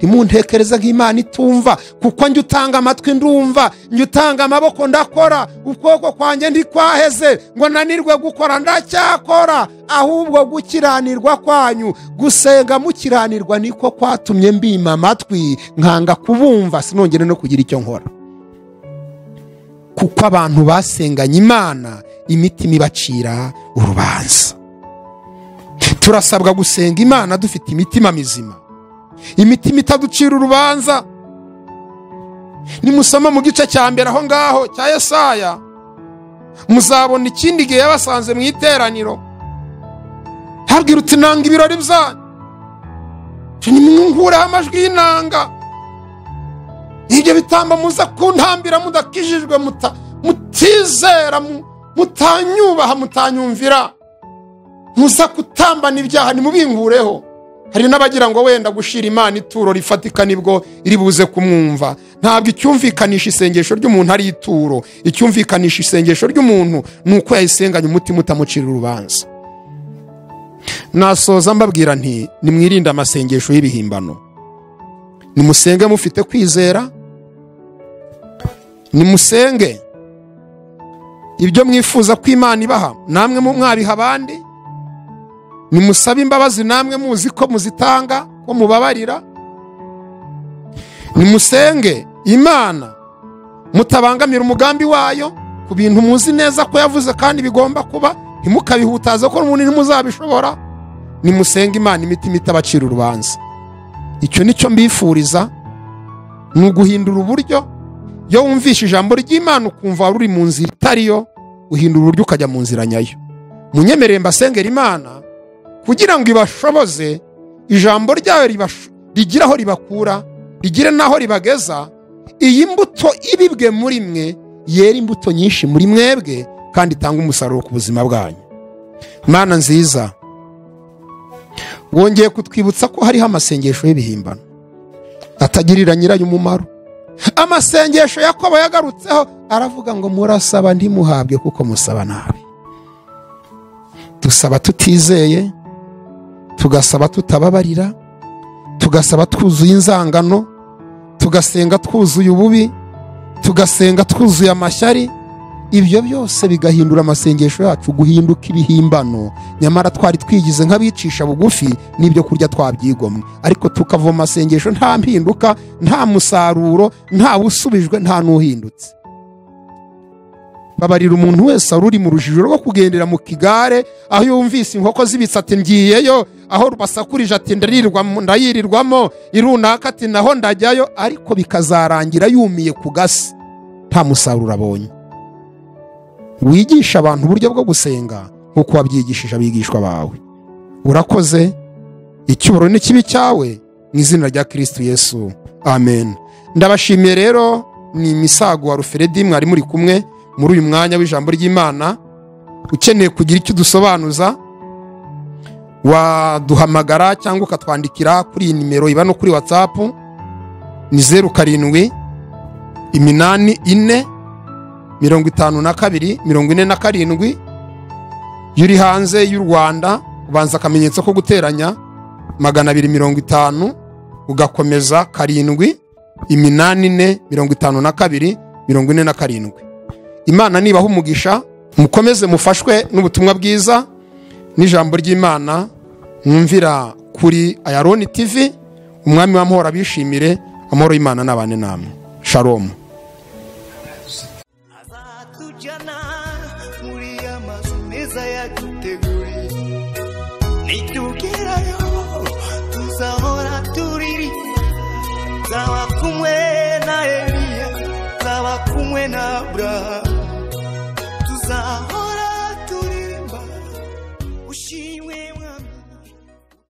ntimuntekereza nk'Imana itumva kuko njye utanga amatwi ndumva, njye utanga amaboko ndakora, ukuboko kwanjye ndikwaheze ngo nanirwe gukora ndacyakora. Ahubwo gukiranirwa kwanyu gusenga mukiranirwa niko kwatumye mbima amatwi nkanga kubumva sinongere no kugira icyo nkora. Kuko abantu basenganye Imana imitima ibacira urubanza. Turasabwa gusenga Imana dufite imitima mizima, imitima itaducira urubanza. Nimusoma mu gice cya mbere aho ngaho cya Yesaya muzabona ikindi gihe yabasanze mu iteraniro habwira uti nanga ibirori byanyu nimwungureho amajwi y'inanga, ibyo bitamba muza kuntambira mudakijijwe mutizera mutanyubaha mutanyumvira muza kutambana ibyaha nimubingureho. Hari n'abagira ngo wenda gushira Imana ituro rifatika nibwo iri buze kumwumva. Ntabwo icyumvikanisha isengesho ry'umuntu ari ituro, icyumvikanisha isengesho ry'umuntu nuko yayisenganye umutima utamucira urubanza. Nasoza mbabwira nti nimwirinde amasengesho y'ibihimbano, nimusenge mufite kwizera, nimusenge ibyo mwifuza ko Imana ibaha namwe mwabiha abandi, nimusabe imbabazi namwe muzi ko muzitanga ko mubabarira, nimusenge Imana mutabangamira umugambi wayo ku bintu muzi neza ko yavuze kandi bigomba kuba, ntimukabihutaze ko umuntu ntimuzabishobora. Nimusenge Imana imitima itabacira urubanza. Icyo nicyo mbifuriza, ni uguhindura uburyo. Iyo wumvishe ijambo ry'Imana ukumva ruri mu nzira itariyo, uhindura uburyo ukajya mu nzira nyayo. Munyemerere mbasengera Imana kugira ngo ibashoboze ijambo ryayo rigiraho ribakura, rigire naho ribageza. Iyi mbuto ibibwe muri mwe yera imbuto nyinshi muri mwebwe kandi itanga umusaruro ku buzima bwanyu. Mana nziza, wongeye kutwibutsa ko hariho amasengesho y'ibihimbano atagirira nyirayo umumaro. Amasengesho Yakobo yagarutseho aravuga ngo murasaba ntimuhabwe kuko musaba nabi. Dusaba tutizeye, tugasaba tutababarira, tugasaba twuzuye inzangano, tugasenga twuzuye ububi, tugasenga twuzuye amashyari. Ibyo byose bigahindura amasengesho yacu guhinduka ibihimbano. Nyamara twari twigize nk'abicisha bugufi n'ibyo kurya twabyigomwe, ariko tukavoma amasengesho nta mpinduka, nta musaruro, nta usubijwe, nta n'uhindutse. Babarira umuntu wese uri mu rujijo rwo kugendera mu kigare, aho yumvise inkoko zibitse ati ngiyeyo, aho basakurije ati ndayirirwamo, irunaka ati naho ndajyayo, ariko bikazarangira yumiye ku gasi nta musaruro abonye. Wigisha abantu uburyo bwo gusenga nk'uko wabyigishije abigishwa bawe. Urakoze, icyubahiro n'ikibi cyawe mu izina rya Kristo Yesu, amen. Ndabashimiye rero, ni Misago wa Ruferedi mwari muri kumwe muri uyu mwanya w'ijambo ry'Imana. Ukeneye kugira icyo dusobanuza waduhamagara cyangwa ukatwandikira kuri iyi nimero iba no kuri WhatsApp ni 07 84 52 47. Yuri hanze y'u Rwanda ubanza akamenyetso ko guteranya 250 ugakomeza 7 8 52 47. Imana nibaho umugisha, mukomeze mufashwe n'ubutumwa bwiza n'ijambo ry'Imana mwumvira kuri AYALONI TV. Umwami w'amahoro abishimire, amahoro y'Imana nabane namwe. Shalom. ciwe